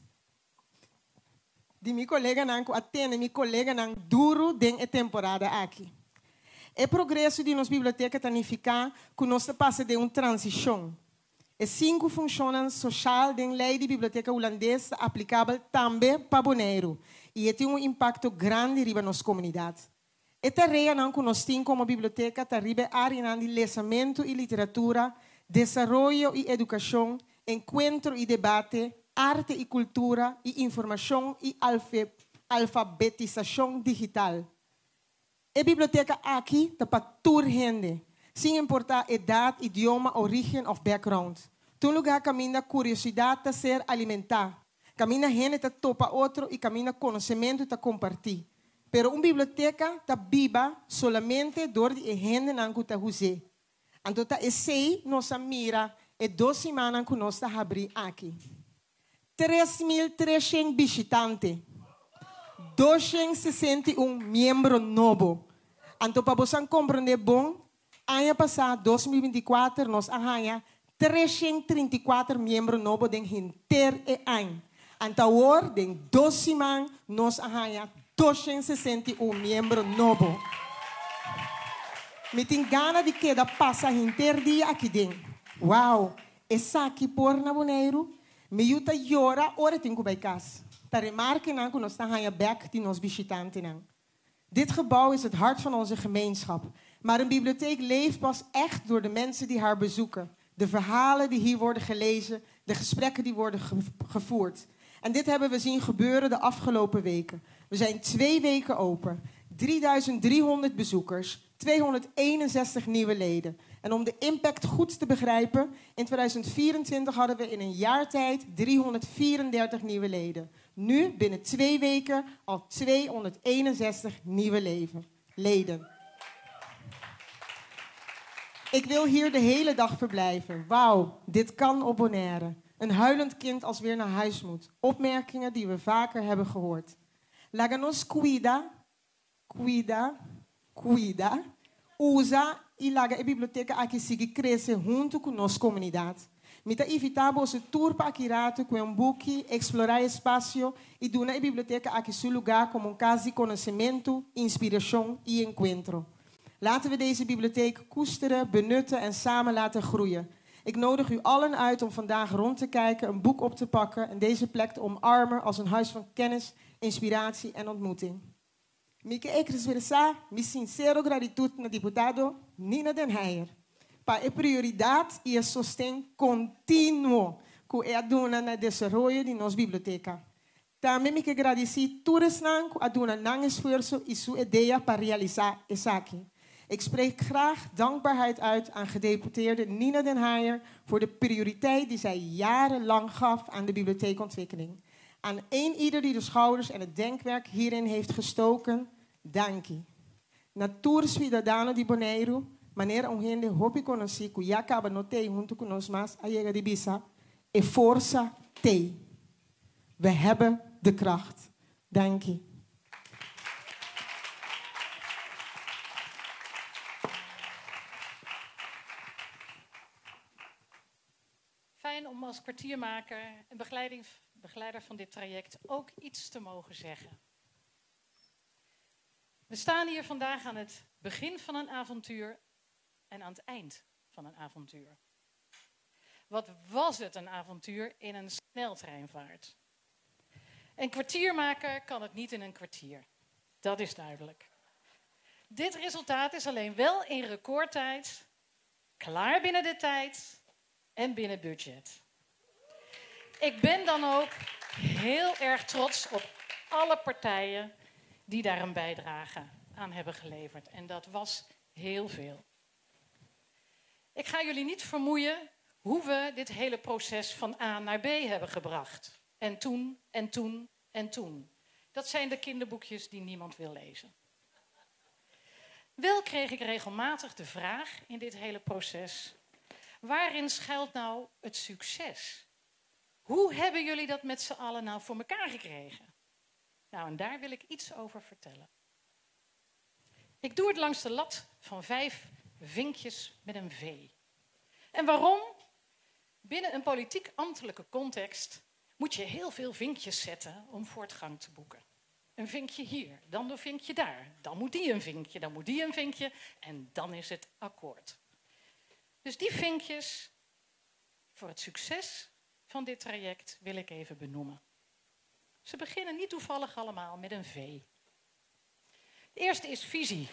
De meu colega Nanco atende, meu colega Nan duro den temporada aqui. O progresso de nossa biblioteca tanificar que nós passa de uma transição. E 5 funcionam social de lei de biblioteca holandesa aplicável também para Bonaire. E tem impacto grande riba nossa comunidade. E tarefa não que nós temos como biblioteca riba área de lesamento e literatura, desenvolvimento e educação, encontro e debate, arte e cultura e informação e alfabetização digital. E biblioteca aqui tá para tour gente. Sem importar idade, idioma, origem of background. Toen lugar camina curiosidade a ser alimentar. Camina gente a topa outro e camina conhecimento a compartilhar. Pero biblioteca tá viva solamente door die gente nanku ta huse. Então tá esse nossa mira e 2 semanas que nós tá abrir aqui. 3.300 visitantes. 261 membros novos. Então para vocês compreender bom, ano passado 2024 nós arranha 334 membros novos den inteiro ano. Então hoje den 2 semanas nós arranha 261 membros novos. Me tem gana de que da passa inteiro dia aqui dentro. Uau! Essa aqui por na boneiro, me yuta llora, ora tenho bij casa. Daar remarken aan que nós estamos back die nos visitanten aan. Dit gebouw is het hart van onze gemeenschap. Maar een bibliotheek leeft pas echt door de mensen die haar bezoeken. De verhalen die hier worden gelezen, de gesprekken die worden gevoerd. En dit hebben we zien gebeuren de afgelopen weken. We zijn 2 weken open. 3.300 bezoekers. 261 nieuwe leden. En om de impact goed te begrijpen, in 2024 hadden we in een jaar tijd 334 nieuwe leden. Nu, binnen 2 weken, al 261 nieuwe leden. Ik wil hier de hele dag verblijven. Wauw, dit kan op Bonaire. Een huilend kind als weer naar huis moet. Opmerkingen die we vaker hebben gehoord. Laga nos cuida. Usa e laga a biblioteca aqui sigue crescer junto com nossa comunidade. Mita evitamos o tour para Akirato com book, explorar espaço e donar a biblioteca aqui seu lugar como casa de conhecimento, inspiração e encontro. Laten we deze bibliotheek koesteren, benutten en samen laten groeien. Ik nodig u allen uit om vandaag rond te kijken, een boek op te pakken en deze plek te omarmen als een huis van kennis, inspiratie en ontmoeting. Ik expressar mi sincero gratitude na deputado Nina Den Heijer. Para a prioridade e a sostém contínuo que é dona na desenvolvimento de nossa biblioteca. Também me agradeci todos que a dona não esforço e sua ideia para realizar isso aqui. Ik spreek graag dankbaarheid uit aan gedeputeerde Nina Den Heijer voor de prioriteit die zij jarenlang gaf aan de bibliotheekontwikkeling. Aan ieder die de schouders en het denkwerk hierin heeft gestoken, dank je. Natura cidadano di Bonaire, maneira onde hopi conosci que já acaba no tei junto com nós mas a chega de bisa e força tei. We hebben de kracht. Dank je. Fijn om als kwartiermaker en begeleider van dit traject ook iets te mogen zeggen. We staan hier vandaag aan het begin van een avontuur en aan het eind van een avontuur. Wat was het een avontuur in een sneltreinvaart? Een kwartiermaker kan het niet in een kwartier. Dat is duidelijk. Dit resultaat is alleen wel in recordtijd, klaar binnen de tijd en binnen budget. Ik ben dan ook heel erg trots op alle partijen die daar een bijdrage aan hebben geleverd. En dat was heel veel. Ik ga jullie niet vermoeien hoe we dit hele proces van A naar B hebben gebracht. En toen, en toen, en toen. Dat zijn de kinderboekjes die niemand wil lezen. Wel kreeg ik regelmatig de vraag in dit hele proces: waarin schuilt nou het succes? Hoe hebben jullie dat met z'n allen nou voor elkaar gekregen? Nou, en daar wil ik iets over vertellen. Ik doe het langs de lat van 5 vinkjes met een V. En waarom? Binnen een politiek-ambtelijke context moet je heel veel vinkjes zetten om voortgang te boeken. Een vinkje hier, dan een vinkje daar. Dan moet die een vinkje, dan moet die een vinkje. En dan is het akkoord. Dus die vinkjes voor het succes van dit traject wil ik even benoemen. Ze beginnen niet toevallig allemaal met een V. De eerste is visie.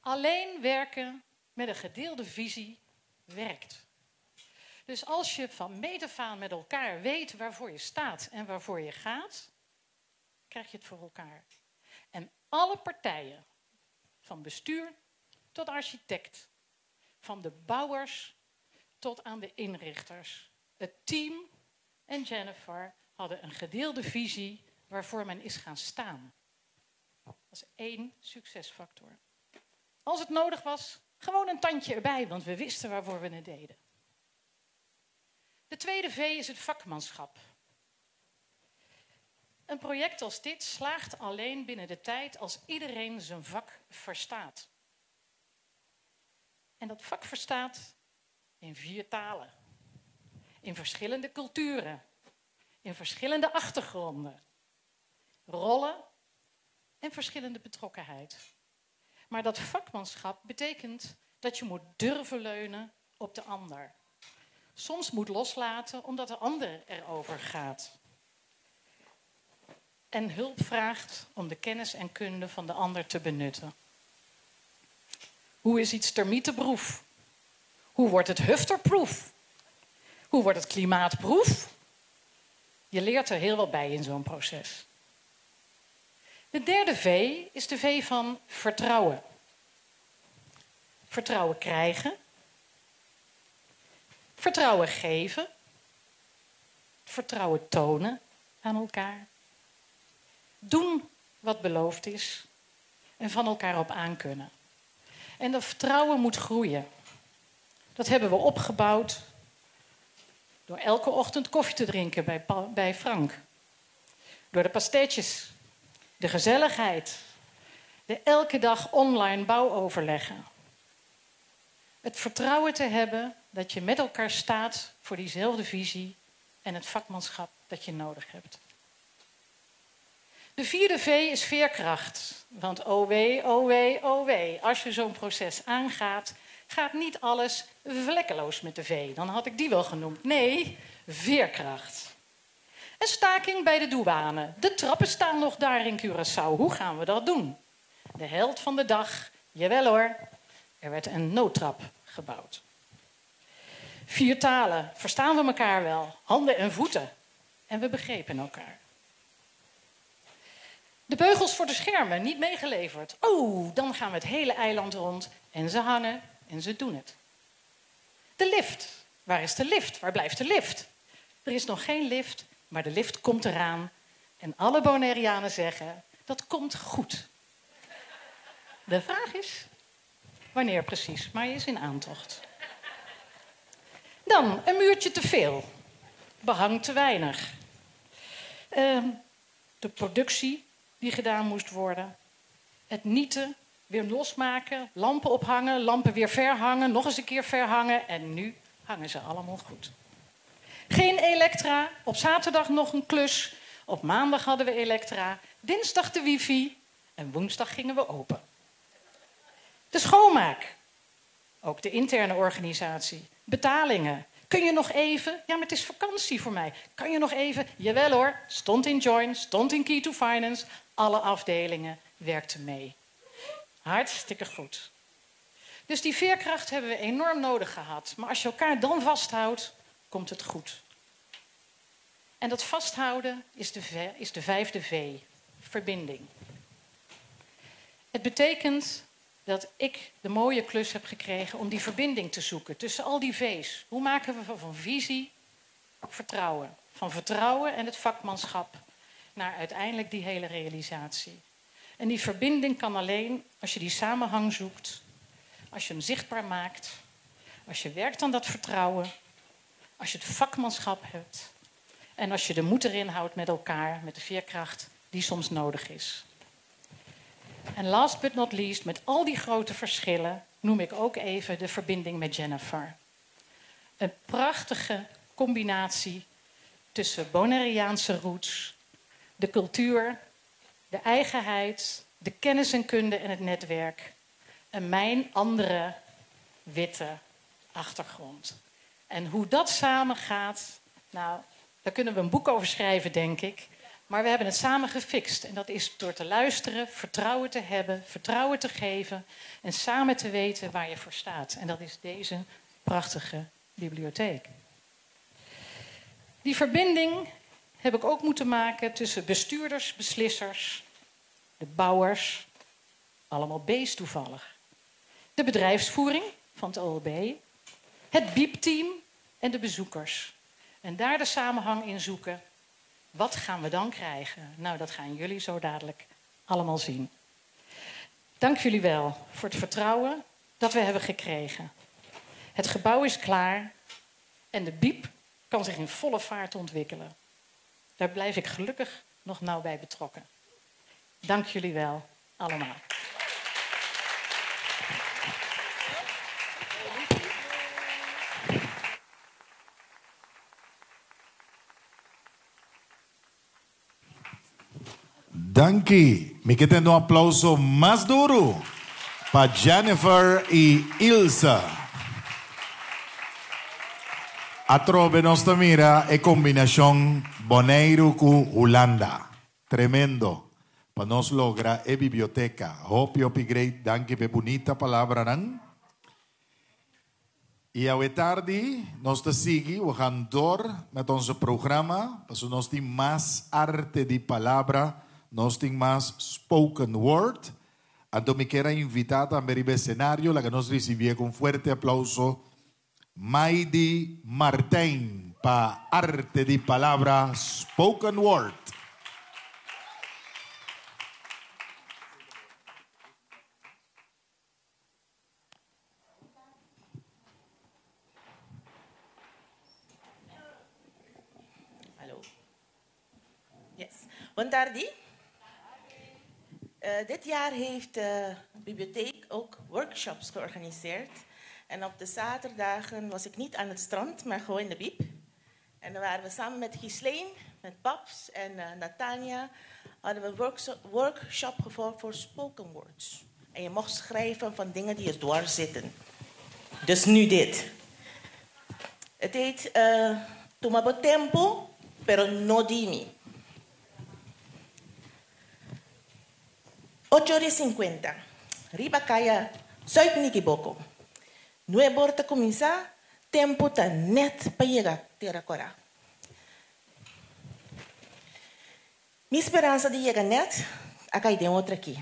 Alleen werken met een gedeelde visie werkt. Dus als je van meet af aan met elkaar weet waarvoor je staat en waarvoor je gaat, krijg je het voor elkaar. En alle partijen Van bestuur tot architect. Van de bouwers tot aan de inrichters. Het team en Jennifer hadden een gedeelde visie waarvoor men is gaan staan. Dat is 1 succesfactor. Als het nodig was, gewoon een tandje erbij, want we wisten waarvoor we het deden. De tweede V is het vakmanschap. Een project als dit slaagt alleen binnen de tijd als iedereen zijn vak verstaat. En dat vak verstaat in 4 talen. In verschillende culturen. In verschillende achtergronden. Rollen en verschillende betrokkenheid. Maar dat vakmanschap betekent dat je moet durven leunen op de ander. Soms moet loslaten omdat de ander erover gaat. En hulp vraagt om de kennis en kunde van de ander te benutten. Hoe is iets termietenproef? Hoe wordt het hufterproef? Hoe wordt het klimaatproef? Je leert er heel wat bij in zo'n proces. De derde V is de V van vertrouwen. Vertrouwen krijgen. Vertrouwen geven. Vertrouwen tonen aan elkaar. Doen wat beloofd is. En van elkaar op aankunnen. En dat vertrouwen moet groeien. Dat hebben we opgebouwd door elke ochtend koffie te drinken bij Frank. Door de pastetjes. De gezelligheid. De elke dag online bouwoverleggen. Het vertrouwen te hebben dat je met elkaar staat voor diezelfde visie en het vakmanschap dat je nodig hebt. De vierde V is veerkracht. Want oh wee, oh wee, oh wee. Als je zo'n proces aangaat, gaat niet alles vlekkeloos met de V. Dan had ik die wel genoemd. Nee, veerkracht. Een staking bij de douane. De trappen staan nog daar in Curaçao. Hoe gaan we dat doen? De held van de dag. Jawel hoor. Er werd een noodtrap gebouwd. 4 talen. Verstaan we elkaar wel? Handen en voeten. En we begrepen elkaar. De beugels voor de schermen, niet meegeleverd. Oh, dan gaan we het hele eiland rond. En ze hangen en ze doen het. De lift. Waar is de lift? Waar blijft de lift? Er is nog geen lift, maar de lift komt eraan. En alle Bonaireanen zeggen, dat komt goed. De vraag is, wanneer precies, maar je is in aantocht. Dan, een muurtje te veel. Behang te weinig. De productie die gedaan moest worden. Het nieten, weer losmaken, lampen ophangen, lampen weer verhangen, nog eens een keer verhangen. En nu hangen ze allemaal goed. Geen elektra, op zaterdag nog een klus. Op maandag hadden we elektra, dinsdag de wifi en woensdag gingen we open. De schoonmaak, ook de interne organisatie, betalingen. Kun je nog even? Ja, maar het is vakantie voor mij. Kan je nog even? Jawel hoor, stond in Join, stond in Key to Finance. Alle afdelingen werkten mee. Hartstikke goed. Dus die veerkracht hebben we enorm nodig gehad. Maar als je elkaar dan vasthoudt, komt het goed. En dat vasthouden is de vijfde V. Verbinding. Het betekent dat ik de mooie klus heb gekregen om die verbinding te zoeken tussen al die V's. Hoe maken we van visie vertrouwen? Van vertrouwen en het vakmanschap naar uiteindelijk die hele realisatie. En die verbinding kan alleen als je die samenhang zoekt, als je hem zichtbaar maakt, als je werkt aan dat vertrouwen, als je het vakmanschap hebt en als je de moed erin houdt met elkaar, met de veerkracht die soms nodig is. En last but not least, met al die grote verschillen, noem ik ook even de verbinding met Jennifer. Een prachtige combinatie tussen Bonaireaanse roots, de cultuur, de eigenheid, de kennis en kunde en het netwerk. En mijn andere witte achtergrond. En hoe dat samen gaat, nou, daar kunnen we een boek over schrijven, denk ik. Maar we hebben het samen gefixt. En dat is door te luisteren, vertrouwen te hebben, vertrouwen te geven en samen te weten waar je voor staat. En dat is deze prachtige bibliotheek. Die verbinding heb ik ook moeten maken tussen bestuurders, beslissers, de bouwers allemaal B's toevallig. De bedrijfsvoering van het OLB, het BIEB-team en de bezoekers. En daar de samenhang in zoeken. Wat gaan we dan krijgen? Nou, dat gaan jullie zo dadelijk allemaal zien. Dank jullie wel voor het vertrouwen dat we hebben gekregen. Het gebouw is klaar en de BIEB kan zich in volle vaart ontwikkelen. Daar blijf ik gelukkig nog nauw bij betrokken. Dank jullie wel, allemaal. Danke. Me que tendo aplauso más duro para Jennifer y Ilsa. Atrove nostra mira e combinación Bonaire con Holanda. Tremendo. Para nos logra e biblioteca. Hope you great. Danke per bonita palavra nan. E ao tarde, nós te seguimos, we gaan door met onze programma. Dus nós temos mais arte de palavra, nós temos mais spoken word. Então me quero invitar a ver o cenário, lá que nós recebemos com forte aplauso, Maidi Martin, para arte de palavra, spoken word. Boa tarde. Dit jaar heeft de bibliotheek ook workshops georganiseerd. En op de zaterdagen was ik niet aan het strand, maar gewoon in de Biep. En dan waren we samen met Ghislaine, met Paps en Natania, hadden we een workshop gevolgd voor spoken words. En je mocht schrijven van dingen die je dwars zitten. Dus nu dit. Het heet Tomabo Tempo, pero no dimi. 8:50. Riba kaya, Zuid Nikiboko. Nuevo te comienza, tempo ta net para llegar a Cora. Mi esperanza de llegar net, acá hay de otra aquí.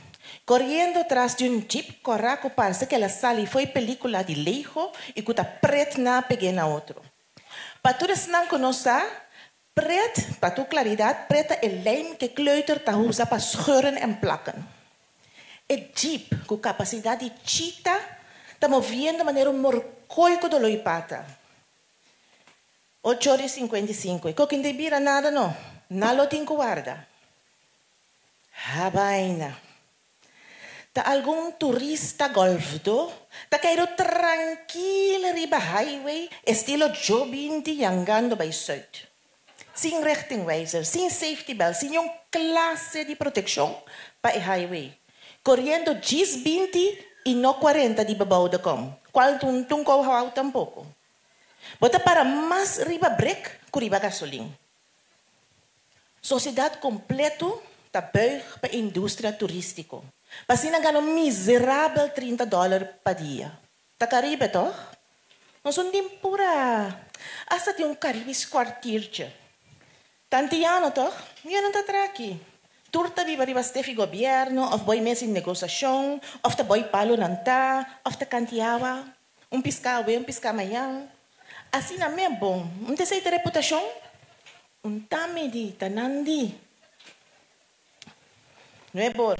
Corriendo tras de un jeep, corraco parece que la sali foi película de leijo y que ta pret na pegué na outro. Para tu desnan conocer, pret, para tu claridad, preta el lijm que kleuter ta usa para scheuren en plakken. El jeep, com capacidade de chita, está movendo de maneira morcoico do loipata. 8:55. E quem não vira nada, não. Nalo tem guarda. A vaina. Tá algum turista golfdo, tá caído tranquilo riba highway, estilo Jobinti yangando by Zuid. Sem richtingwijzer, sem safety belt, sem classe de proteção para o highway. Correndo 10-20 e não 40 de bebauda com. Qual tum hau tampouco. Bota para mais riba break com riba gasolina. Sociedade completo tá buig para a indústria turística. Pasina ganha miserável $30 per dia. Tá caribe, toch? Nós não tem pura. Hasta tem caribis quartiertje. Tantiano, toch? Minha não tá aqui. Turta viva riba stefi governo, of boy mes in negociação, of the boy palo nanta, of the cantiawa, piscawe, pisca mayang. Assim na me bom, te sei de reputação? Tame di, tanandi. Não é bom.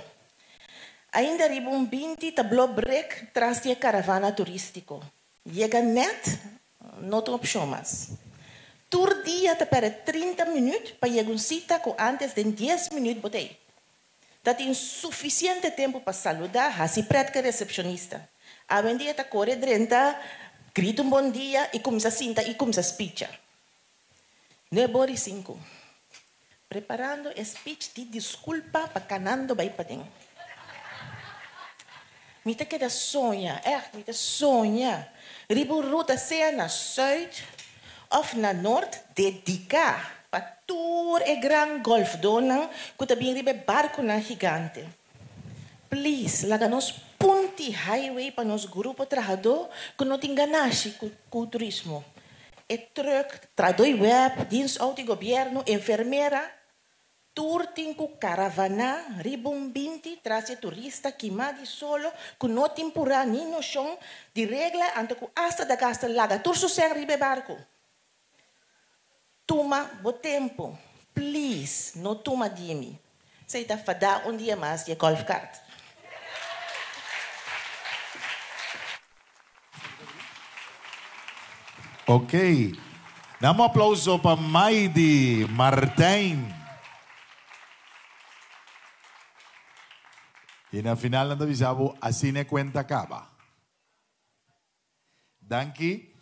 Ainda riba 20 tablo break tras de caravana turístico. Chega net, não tem opção mais. Tur dia te para 30 minutos para chegar a cita com antes de 10 minutos botei. Dat tem suficiente tempo para saludar, assim prática recepcionista. A vendia ta corre 30, grita bom dia e começa a cinta e começa a speech. 9:05. Preparando speech de desculpa para canando vai para dentro. Me te queda sonha, echt, me te sonha. Ribo ruta seja na Zuid of na Noord, dedicar para tour e gran golf donan, que também ribe barco na gigante. Please, laga nos punti highway para nos grupo trabajador que não tem ganache com o turismo. E truck, tradoi web, dienst auto governo, enfermeira, Turtinku caravana, ribumbinti, trase turista, kimadi solo, kunotimpura, nino shong, di regla, antaku hasta da gasta laga, turso sen ribe barco. Tuma botempo, please, no tuma dimi. Sei da fada un dia mas je golfkart. Ok. Dá um aplauso para Maidi Martijn. E na final nanda bisabo asine cuenta acaba. Dankie.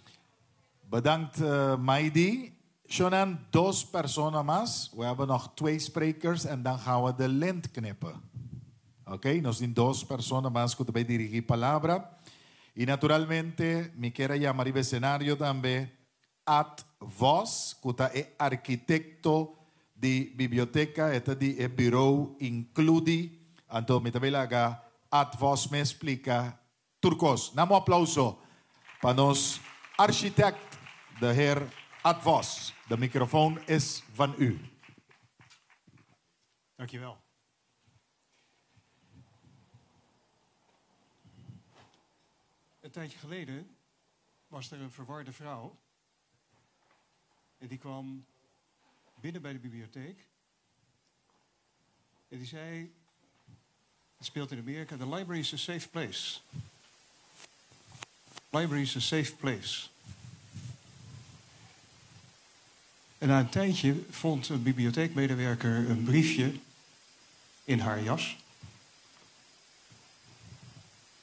Bedankt Maidi. Shonan, 2 personen más. We hebben nog 2 sprekers en dan gaan we de lint knippen. Oké, nos zijn 2 personen más que te voy a dirigir palabra. Y naturalmente, me quiero llamar al escenario también Ad Vos, que es arquitecto de biblioteca, este es el bureau includi. Entonces, me también haga Ad Vos me explica turcos. Damos aplauso para nos architect, de heer Ad Vos. De microfoon is van u. Dankjewel. Een tijdje geleden was er een verwarde vrouw. En die kwam binnen bij de bibliotheek. En die zei, het speelt in Amerika, the library is a safe place. Library is a safe place. En na een tijdje vond een bibliotheekmedewerker een briefje in haar jas.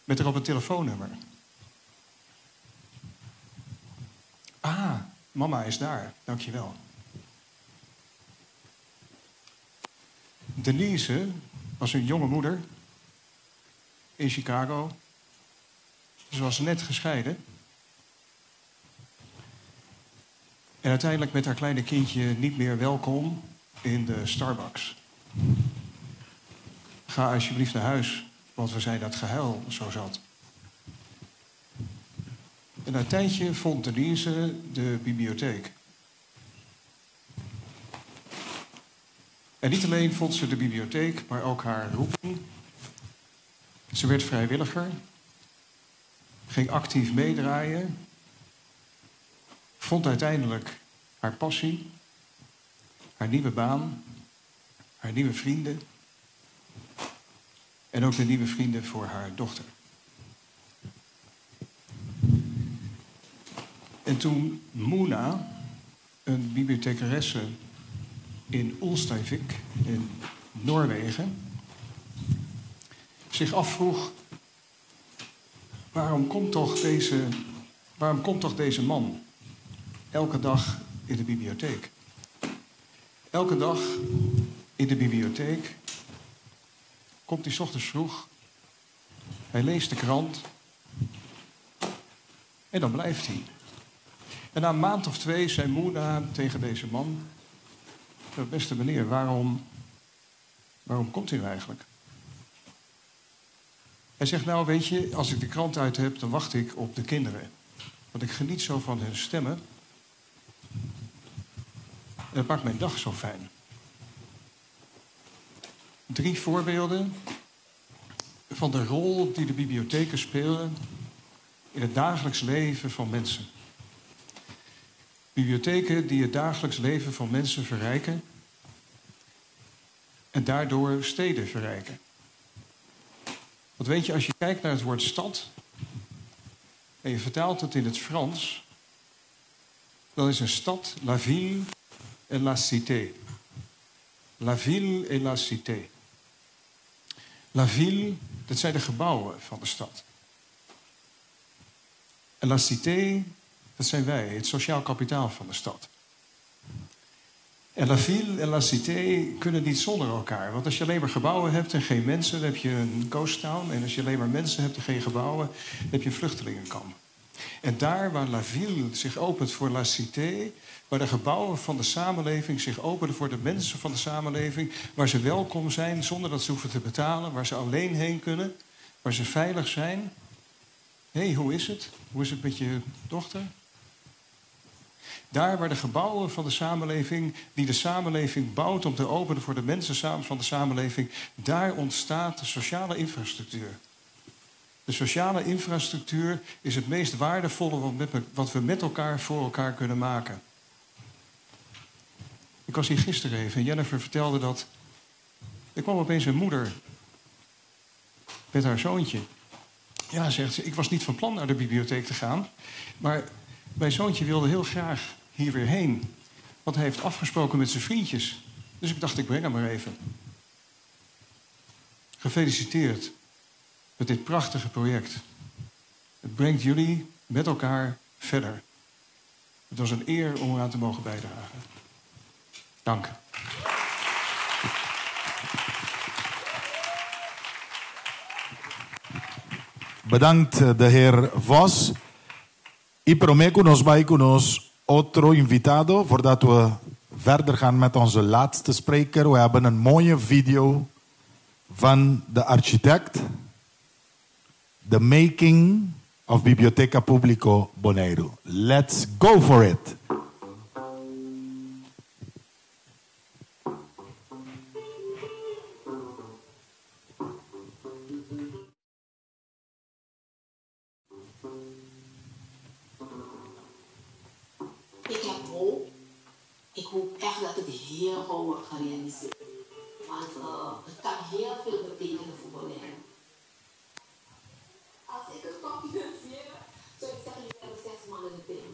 Met erop een telefoonnummer. Ah, mama is daar, dankjewel. Denise was een jonge moeder in Chicago. Ze was net gescheiden. En uiteindelijk met haar kleine kindje niet meer welkom in de Starbucks. Ga alsjeblieft naar huis, want we zijn dat gehuil zo zat. En na een tijdje vond Denise de bibliotheek. En niet alleen vond ze de bibliotheek, maar ook haar roeping. Ze werd vrijwilliger. Ging actief meedraaien. Vond uiteindelijk haar passie. Haar nieuwe baan. Haar nieuwe vrienden. En ook de nieuwe vrienden voor haar dochter. En toen Mona, een bibliothecaresse in Ulsteinvik in Noorwegen, zich afvroeg, waarom komt toch deze man elke dag in de bibliotheek? Elke dag in de bibliotheek komt hij 's ochtends vroeg, hij leest de krant en dan blijft hij. En na een maand of 2 zei Mona tegen deze man, beste meneer, waarom komt u nou eigenlijk? Hij zegt, nou weet je, als ik de krant uit heb, dan wacht ik op de kinderen. Want ik geniet zo van hun stemmen. En dat maakt mijn dag zo fijn. 3 voorbeelden van de rol die de bibliotheken spelen in het dagelijks leven van mensen. Bibliotheken die het dagelijks leven van mensen verrijken en daardoor steden verrijken. Want weet je, als je kijkt naar het woord stad en je vertaalt het in het Frans, dan is een stad la ville et la cité. La ville et la cité. La ville, dat zijn de gebouwen van de stad. En la cité, dat zijn wij, het sociaal kapitaal van de stad. En la ville en la cité kunnen niet zonder elkaar. Want als je alleen maar gebouwen hebt en geen mensen, dan heb je een ghost town. En als je alleen maar mensen hebt en geen gebouwen, dan heb je een vluchtelingenkamp. En daar waar la ville zich opent voor la cité, waar de gebouwen van de samenleving zich openen voor de mensen van de samenleving, waar ze welkom zijn zonder dat ze hoeven te betalen, waar ze alleen heen kunnen, waar ze veilig zijn. Hé, hoe is het? Hoe is het met je dochter? Daar waar de gebouwen van de samenleving, die de samenleving bouwt om te openen voor de mensen van de samenleving, daar ontstaat de sociale infrastructuur. De sociale infrastructuur is het meest waardevolle wat we met elkaar voor elkaar kunnen maken. Ik was hier gisteren even en Jennifer vertelde dat. Er kwam opeens een moeder met haar zoontje. Ja, zegt ze, ik was niet van plan naar de bibliotheek te gaan, maar mijn zoontje wilde heel graag hier weer heen. Want hij heeft afgesproken met zijn vriendjes. Dus ik dacht, ik breng hem maar even. Gefeliciteerd met dit prachtige project. Het brengt jullie met elkaar verder. Het was een eer om eraan te mogen bijdragen. Dank. Bedankt de heer Vos. Y prometo nos vai con ons otro invitado voordat we verder gaan met onze laatste spreker. We hebben een mooie video van de architect. The Making of Biblioteca Público Bonaire. Let's go for it. Ik hoop echt dat het heel gauw wordt gerealiseerd. Want het kan heel veel betekenen voor Bonaire. Als ik het kan financieren, zou ik zeggen, jullie hebben 6 maanden de tijd.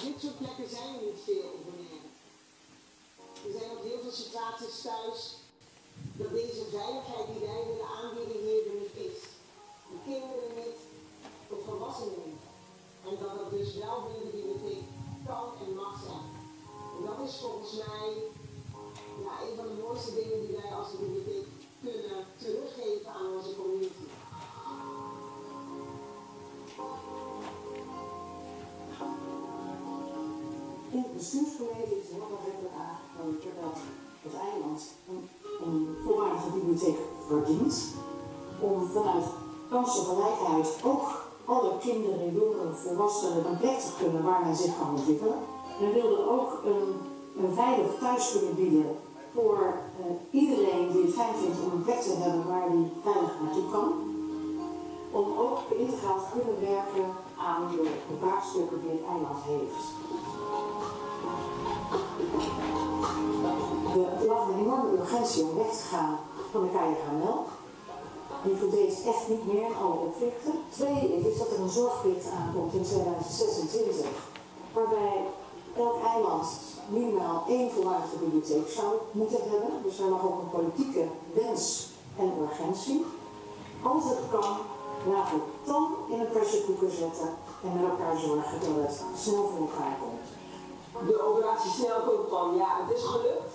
Dit soort plekken zijn er niet veel op Bonaire. Er zijn ook heel veel situaties thuis dat deze veiligheid die wij willen aanbieden hier er niet is. De kinderen niet, de volwassenen niet. En dat dat dus wel binnen de bibliotheek kan en mag zijn. En dat is volgens mij een van de mooiste dingen die wij als de bibliotheek kunnen teruggeven aan onze community. In het bestuurscollege is heel nadrukkelijk aangegeven dat het eiland een volwaardige bibliotheek verdient. Om vanuit kansengelijkheid ook alle kinderen, jongeren, volwassenen een plek te kunnen waar men zich kan ontwikkelen. We wilden ook een veilig thuis kunnen bieden voor iedereen die het fijn vindt om een plek te hebben waar hij veilig naartoe kan. Om ook integraal te kunnen werken aan de vraagstukken die het eiland heeft. Er lag een enorme urgentie om weg te gaan van de KJHNL. Die voldeed echt niet meer aan alle opzichten. 2 is dat er een zorgplicht aankomt in 2026, waarbij elk eiland minimaal 1 volwaardige bibliotheek zou moeten hebben. Dus er lag ook een politieke wens en urgentie. Als het kan, laten we het dan in een pressure cooker zetten en met elkaar zorgen dat het snel voor elkaar komt. De operatie snelkookpan, ja, het is gelukt.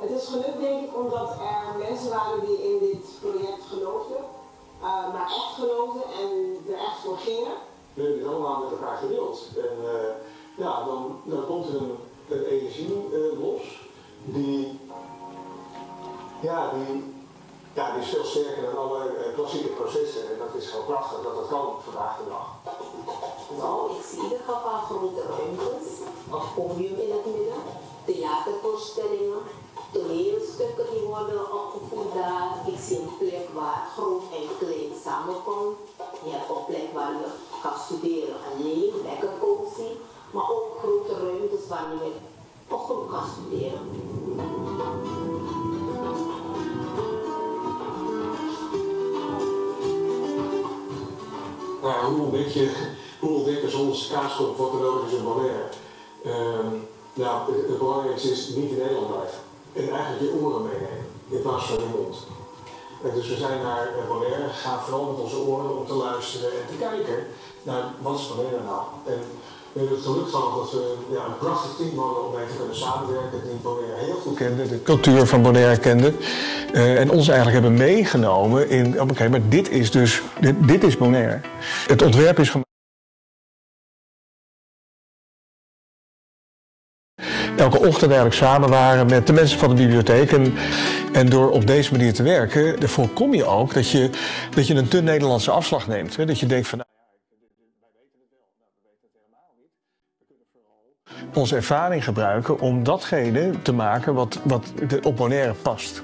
Het is gelukt denk ik omdat er mensen waren die in dit project geloofden, maar echt geloofden en er echt voor gingen. We hebben het allemaal met elkaar gedeeld. En dan komt er een energie los die is veel sterker dan alle klassieke processen. En dat is gewoon prachtig dat dat kan vandaag de dag. Nou, ik zie in ieder geval grote ruimtes, een podium in het midden, theatervoorstellingen, toneelstukken die worden opgevoerd daar. Ik zie een plek waar groot en klein samenkomt. Je hebt een plek waar je kan studeren alleen, lekker cozy, maar ook grote ruimtes waar je met een groep kan studeren. Nou, hoe weet je hoe ontdekken zonder ze kaas komt wat er nodig is in Bonaire. Het belangrijkste is niet in Nederland blijven. En eigenlijk je oren meenemen, in plaats van je mond. Dus we zijn naar Bonaire gegaan, vooral met onze oren, om te luisteren en te kijken naar wat is Bonaire nou. En we hebben het geluk gehad dat we een prachtig team hadden om mee te kunnen samenwerken, die Bonaire heel goed kende, de cultuur van Bonaire kende. En ons eigenlijk hebben meegenomen in, oké, maar dit is dus, dit is Bonaire. Het ontwerp is van elke ochtend eigenlijk samen waren met de mensen van de bibliotheek. En door op deze manier te werken, voorkom je ook dat je een te Nederlandse afslag neemt. Hè? Dat je denkt van, nou ja, wij weten het wel. Nou, we weten het helemaal niet. We kunnen vooral onze ervaring gebruiken om datgene te maken wat op Bonaire past.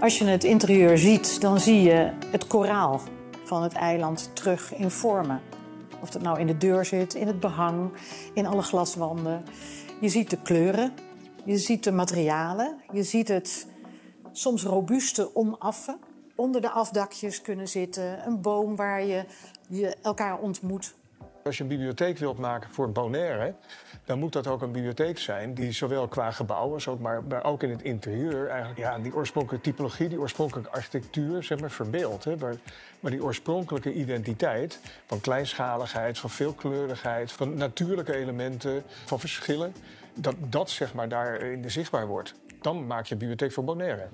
Als je het interieur ziet, dan zie je het koraal van het eiland terug in vormen. Of dat nou in de deur zit, in het behang, in alle glaswanden. Je ziet de kleuren, je ziet de materialen, je ziet het soms robuuste onaffen. Onder de afdakjes kunnen zitten, een boom waar je elkaar ontmoet. Als je een bibliotheek wilt maken voor Bonaire, dan moet dat ook een bibliotheek zijn die zowel qua gebouwen, maar ook in het interieur eigenlijk die oorspronkelijke typologie, die oorspronkelijke architectuur, zeg maar, verbeeldt. Hè? Maar die oorspronkelijke identiteit van kleinschaligheid, van veelkleurigheid, van natuurlijke elementen, van verschillen, dat zeg maar daarin zichtbaar wordt. Dan maak je een bibliotheek voor Bonaire.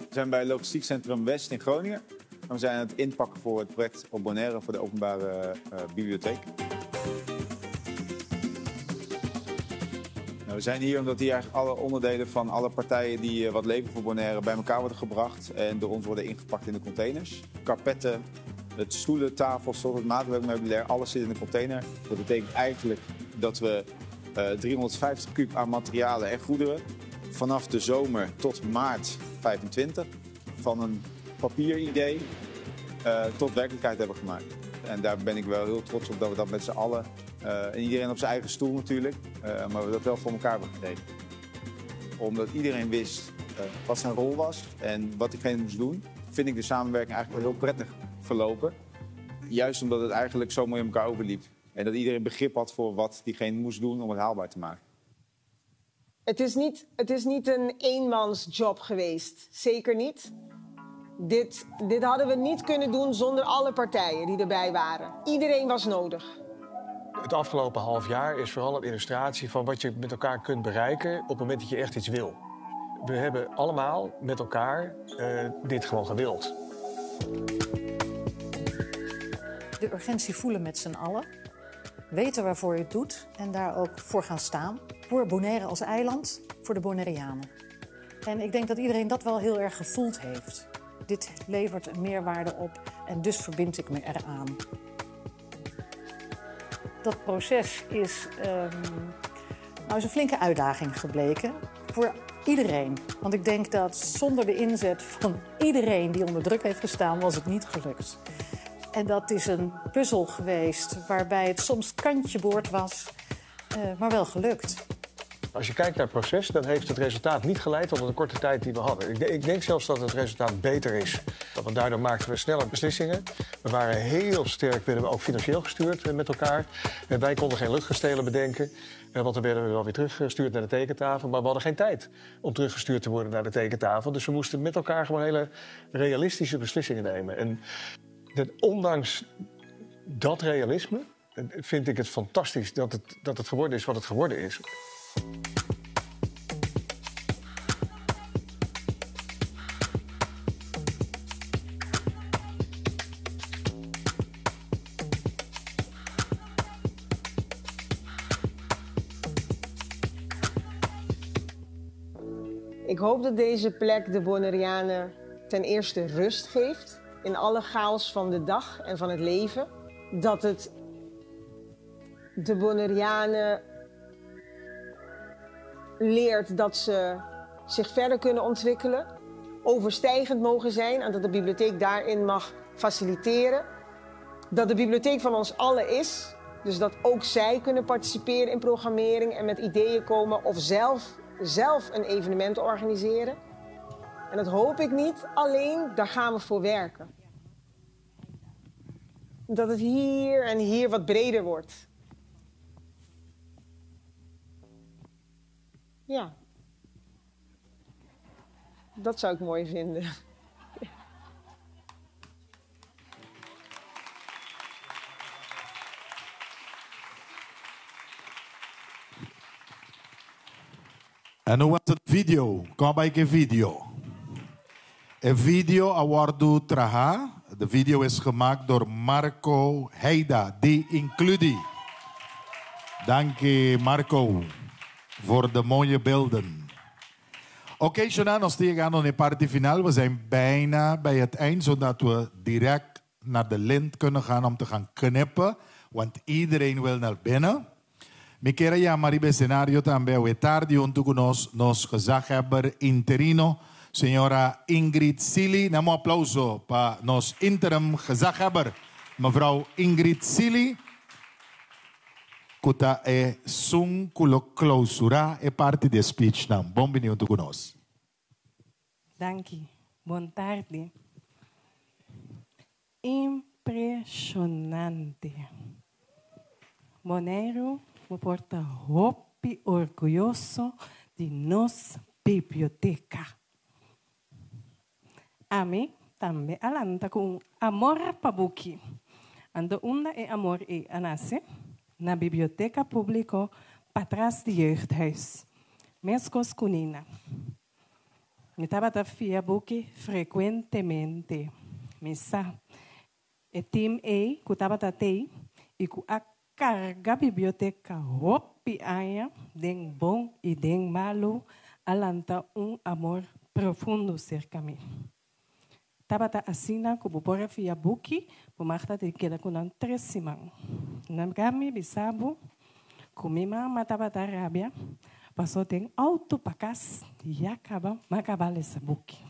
We zijn bij Logistiek Centrum West in Groningen. We zijn aan het inpakken voor het project op Bonaire voor de openbare bibliotheek. We zijn hier omdat hier eigenlijk alle onderdelen van alle partijen die wat leven voor Bonaire bij elkaar worden gebracht en door ons worden ingepakt in de containers. Karpetten, het stoelen, tafels, tot het maatwerkmeubilair, alles zit in de container. Dat betekent eigenlijk dat we 350 kuub aan materialen en goederen vanaf de zomer tot maart 25 van een papieridee tot werkelijkheid hebben gemaakt. En daar ben ik wel heel trots op dat we dat met z'n allen, en iedereen op zijn eigen stoel natuurlijk, maar we dat wel voor elkaar hebben gekregen. Omdat iedereen wist wat zijn rol was en wat diegene moest doen, vind ik de samenwerking eigenlijk wel heel prettig verlopen. Juist omdat het eigenlijk zo mooi in elkaar overliep. En dat iedereen begrip had voor wat diegene moest doen om het haalbaar te maken. Het is niet een eenmansjob geweest. Zeker niet. Dit hadden we niet kunnen doen zonder alle partijen die erbij waren. Iedereen was nodig. Het afgelopen half jaar is vooral een illustratie van wat je met elkaar kunt bereiken op het moment dat je echt iets wil. We hebben allemaal met elkaar dit gewoon gewild. De urgentie voelen met z'n allen. Weten waarvoor je het doet en daar ook voor gaan staan. Voor Bonaire als eiland, voor de Bonaireanen. En ik denk dat iedereen dat wel heel erg gevoeld heeft. Dit levert een meerwaarde op en dus verbind ik me eraan. Dat proces is een flinke uitdaging gebleken voor iedereen. Want ik denk dat zonder de inzet van iedereen die onder druk heeft gestaan, was het niet gelukt. En dat is een puzzel geweest waarbij het soms kantje boord was, maar wel gelukt. Als je kijkt naar het proces, dan heeft het resultaat niet geleid tot de korte tijd die we hadden. Ik denk zelfs dat het resultaat beter is. Want daardoor maakten we sneller beslissingen. We waren heel sterk, werden we ook financieel gestuurd met elkaar. Wij konden geen luchtkastelen bedenken, want dan werden we wel weer teruggestuurd naar de tekentafel. Maar we hadden geen tijd om teruggestuurd te worden naar de tekentafel. Dus we moesten met elkaar gewoon hele realistische beslissingen nemen. En ondanks dat realisme vind ik het fantastisch dat het geworden is wat het geworden is. Ik hoop dat deze plek de Bonaireanen ten eerste rust geeft in alle chaos van de dag en van het leven. Dat het de Bonaireanen leert dat ze zich verder kunnen ontwikkelen, overstijgend mogen zijn en dat de bibliotheek daarin mag faciliteren. Dat de bibliotheek van ons allen is Dus dat ook zij kunnen participeren in programmering en met ideeën komen of zelf een evenement organiseren. En dat hoop ik niet, alleen daar gaan we voor werken. Dat het hier en hier wat breder wordt. Ja. Dat zou ik mooi vinden. En hoe was het video? Kom bij een video. Een video awardu traha. De video is gemaakt door Marco Heida, die includie. Dank je Marco voor de mooie beelden. Oké, Shona, nog steeds gaan we naar de partyfinale. We zijn bijna bij het eind, zodat we direct naar de lint kunnen gaan om te gaan knippen. Want iedereen wil naar binnen. Me queria llamar y escenario también we tarde junto con nos gezaghebber interino, señora Ingrid Sili. Namo aplauso para nos interim gezaghebber, mevrouw Ingrid Sili. Kuta e sung kulo clausura e parte de speech nam. Bom benio junto con nos. Danke. Boa tarde. Impressionante. Bonaire me porta hopi orgulhoso de nossa biblioteca. A mim também alanta com amor para buki. Ando onda e amor e anase na biblioteca pública para trás do jeugdhuis. Mescos Cunina. Me tabata fia buki frequentemente. Missa. E team E, ku tabata tei, e ku a carga biblioteca hopi aya, den bom e den malo, alanta amor profundo cerca mim. Tabata assina ku bubora fia buki, bumachta te queda com an 3 semanas. Namgami bisabu, ku mima matabata rabia, passou tem auto pacas, e acaba, macabale essa buki.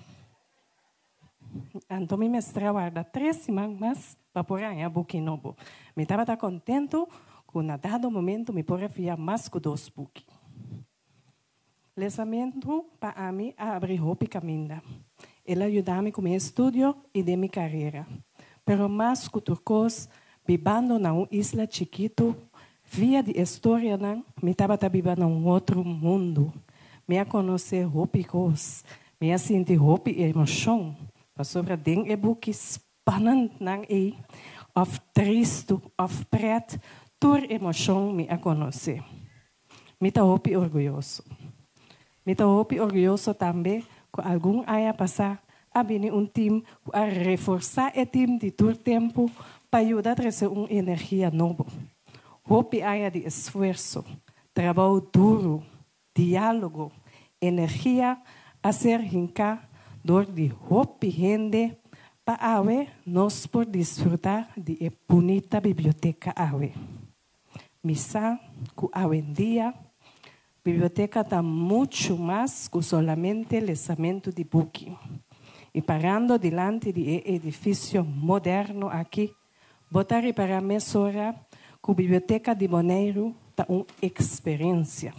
Então me mestrava da 3 semanas, mas para pôr a buki novo. Me estava contento com a dado momento me pôr a mais que 2 buki. Lesamento para mim abrir hopi caminho. Ela ajuda-me com meu estudo e de minha carreira. Pero mais que turcos, vivendo na isla chiquito, via de história não, me estava vivendo outro mundo. Me a conhecer hopi cos, me a sentir hopi emoção. Sobre den e-boek spannend nang of triste of pret, tur emoção me a conhecer. Me tá hopi orgulhoso. Me tá hopi orgulhoso também com algum aya passar a bini team a reforçar o team de tur tempo para ajudar a trazer energia nova. Hopi aya de esforço, trabalho duro, diálogo, energia a ser hinca door die hopi gente pa awe nos por disfrutar de bonita biblioteca awe. Misa ku awe dia, biblioteca está mucho más que solamente lesamento de buki. E parando delante de edifício moderno aqui, botar para mesora que a biblioteca de Bonaire está uma experiência.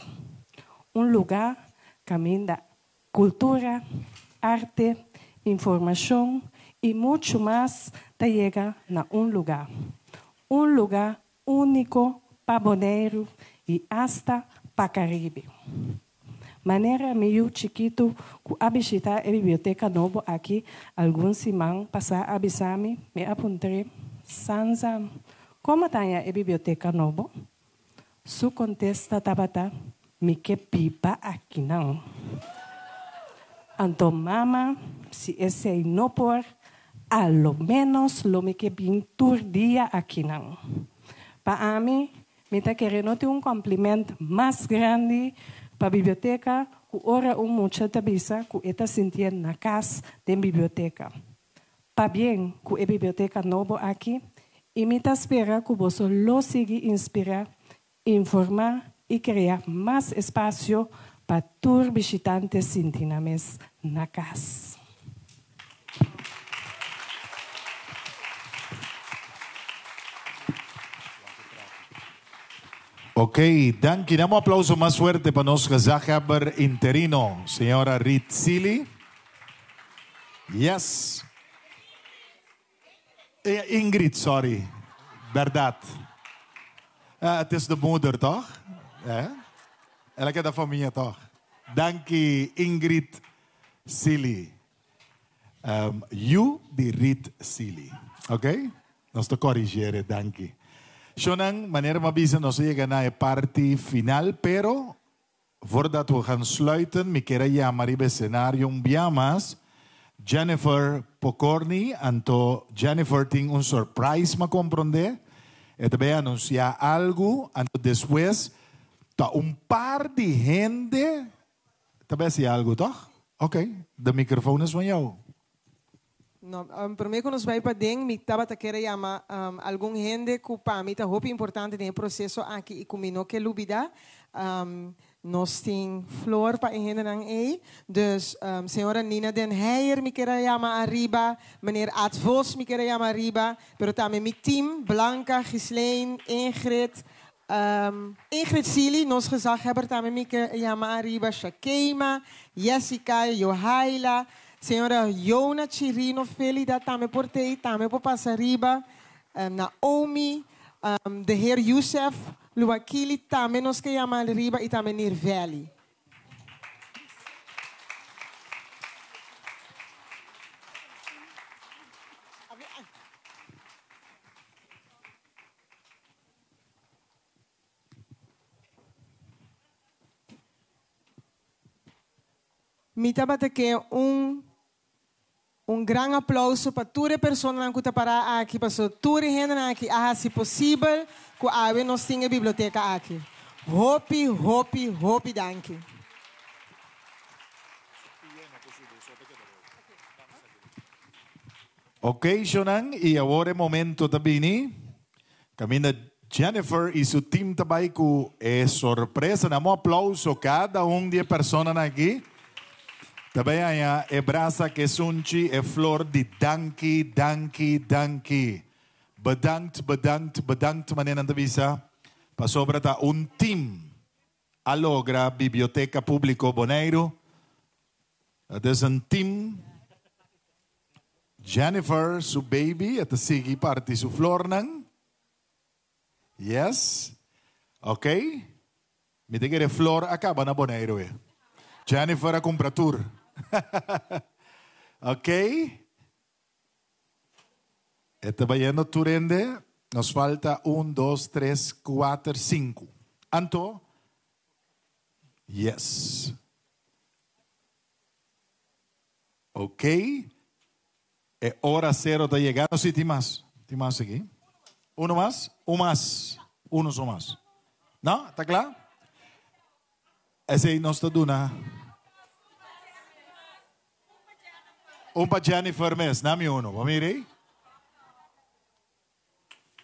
Lugar caminho da cultura, arte, informação e muito mais te chega na lugar. Lugar único para Bonaire e hasta para Caribe. Maneira meio chiquito que a visitar a biblioteca nova aqui, alguns semanas passar a bisame, me apontei, Sansa, como está a biblioteca nova? Su contesta tabata, me que pipa aqui não. Então, mama, se esse é não por, a lo menos lo me que pintur dia aqui não. Para mim, me está querendo ter cumprimento mais grande para a biblioteca, que ora muchacha bisa, que está sentindo na casa da biblioteca. Para bem, que a biblioteca nova aqui, e me está esperando que você lo siga inspirar, informar e criar mais espaço para todos visitantes sintinames na casa. Ok, dank je. Damos un aplauso más fuerte para nuestro gezaghebber interino, señora Rit Sili. Yes. Ingrid, sorry. Verdad. Het is de moeder, toch? Elke de familie, toch? Dank je, Ingrid Sili. You, die Rit Sili. Oké? Nos te corrigeren, dank je. Shonang, wanneer we bezig nos llegan naar de party final, pero voordat we gaan sluiten, me quiero llamar ibe escenario biamas Jennifer Pokorny, anto Jennifer ting un surprise ma comprende, et be anunciar algo, anto después ta un par de gente, ta be si algo toch? Oké, de microfoon is van jou. No, para mim, quando nós vai para dentro, me estava a querer chamar algum gente que para mim está muito importante no processo aqui e comigo que lubida. Nós tem flor para gente não é. Dus, senhora Nina Den Heijer me quer chamar arriba, meneer Ad Vos me quer chamar arriba, pero também meu team, Blanca, Ghislaine, Ingrid, Ingrid Sili, nós gezaghebber também me quer chamar arriba, Shakema, Jessica, Johaila. Senhora Yona Chirino, Felida, também portei, também por passar riba. Naomi, de heer Youssef, Luakili, também nos que chamar riba e também Nirveli. Me tabata que grande aplauso para toda pessoa que está para aqui, para toda gente aqui, se possível, que a nós tenha a biblioteca aqui. Hopi, danke. Ok, Shonan, e agora é momento também, caminha Jennifer e seu time também, que é surpresa, damos aplauso a cada de pessoas aqui. Também há a braça que sunchi é flor de danki. Bedankt, meneer Antavisa. Para sobra tá team a logra Biblioteca Público Bonaire. Het is een team. Jennifer, su baby, het is sigi party su flor nang. Yes. Ok. Me diga de flor acaba na Bonaire. Jennifer a compratur. Ok. Está vayendo turende. Nos falta 1, 2, 3, 4, 5. Anto? Yes. Ok. É hora cero de llegar. No, sí, más. Más aquí. Uno más. Uno só más. ¿No? ¿Está claro? Esse aí não está duna. Para Jennifer mes, nami uno. Vamos aí?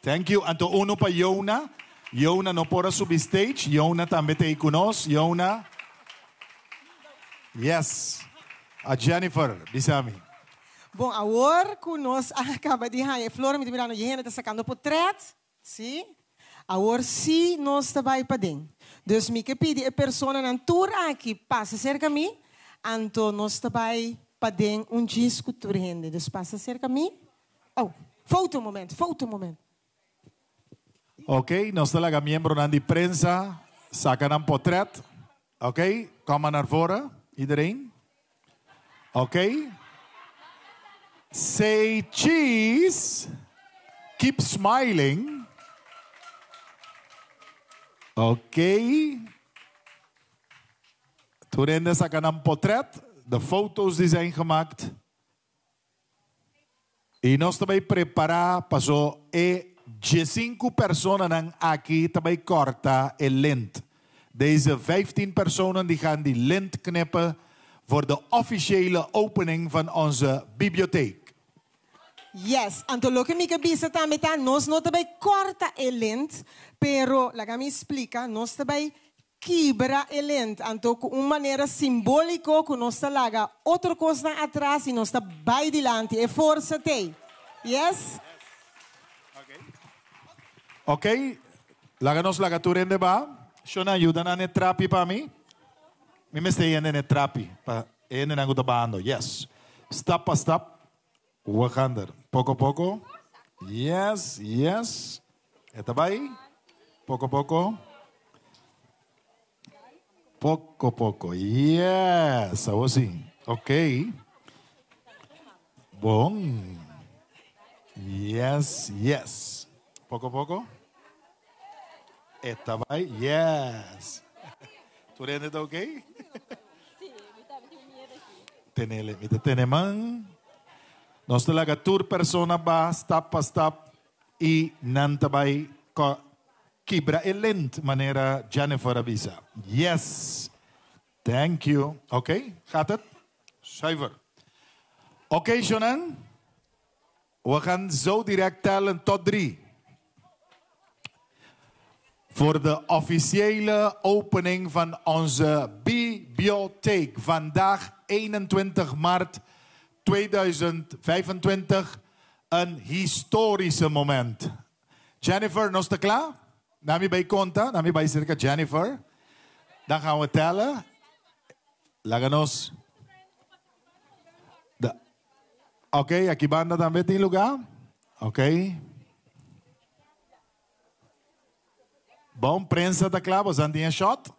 Thank you. Anto uno para Yona. Yona não pode subir stage. Yona também tem conosco. Yona. Yes. A Jennifer, bisami. Bom, agora que nós acaba de ganhar flor, me mirando, a gente está sacando portrait, sim? Agora sim, nós vai para dentro. Dus me que pedi a pessoa na tour aqui passa cerca de mim, então nós vai para dentro disco tour rende. Dus passa cerca de mim. Oh, foto um momento. Ok, nós temos membro de prensa, sacan portrait. Ok, kom naar voren, iedereen. Ok. Say cheese. Keep smiling. Ok. Toen sacan een portret. De foto's die zijn gemaakt. E nós também preparar para e 5 personen aqui também corta el lint. Deze 15 personen die gaan die lint knippen voor de officiële opening van onze bibliotheek. Yes, anto lo que mi cabisa também tá, nós não também corta el lint, pero la que me explica, nós também quebra el lint, anto com uma maneira simbólica que nós tá laga outra coisa atrás e nós tá vai dilante, é força tem. Yes? Ok, Laganos lagaturende ba? Shona, ayuda na net trapi pa mi? Mi me stay in net trapi. Pa, en ang utabando. Yes. Stop pa stop. Wakander. Poco poco. Yes, yes. Eta ba aí? Poco poco. Poco poco. Yes. Ako sim. Okay. Bom. Yes, yes. Poco poco. Eta ba aí? Yes. Tu rende tá okay? Tenele, mita teneman. Nós talaga tour persona ba stap pa stap e nantabay ko kibra elent manera Jennifer Abisa. Yes. Thank you. Okay, gaat het? Zuiver. Oké, Shonan. We gaan zo direct tellen tot 3. Voor de officiële opening van onze bibliotheek. Vandaag 21 maart 2025. Een historische moment. Jennifer, nog te klaar? Nami bij conta, nami bij circa Jennifer. Dan gaan we tellen. Laganos. Oké, aquí banda también in lugar. Oké. Bom, prensa da klaar, was een shot.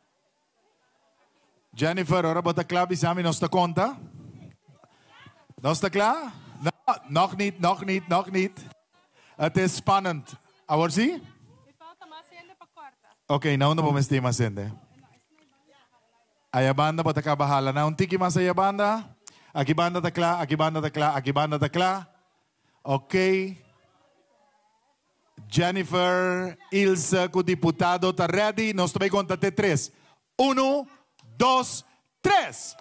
Jennifer, ora bota klaar, bisami nos te conta. Nos te klaar? No, nog niet. Het is spannend. Ahora sí? Oké, nou vamos a estar sende. Ayabanda bota ka bahala na. Un tiki mas ayabanda. Aquí banda da klaar, aquí banda da klaar, aquí banda da klaar. Oké. Jennifer, Ilse, con diputado, está ready. Nos tomei conta de 3. 1, 2, 3.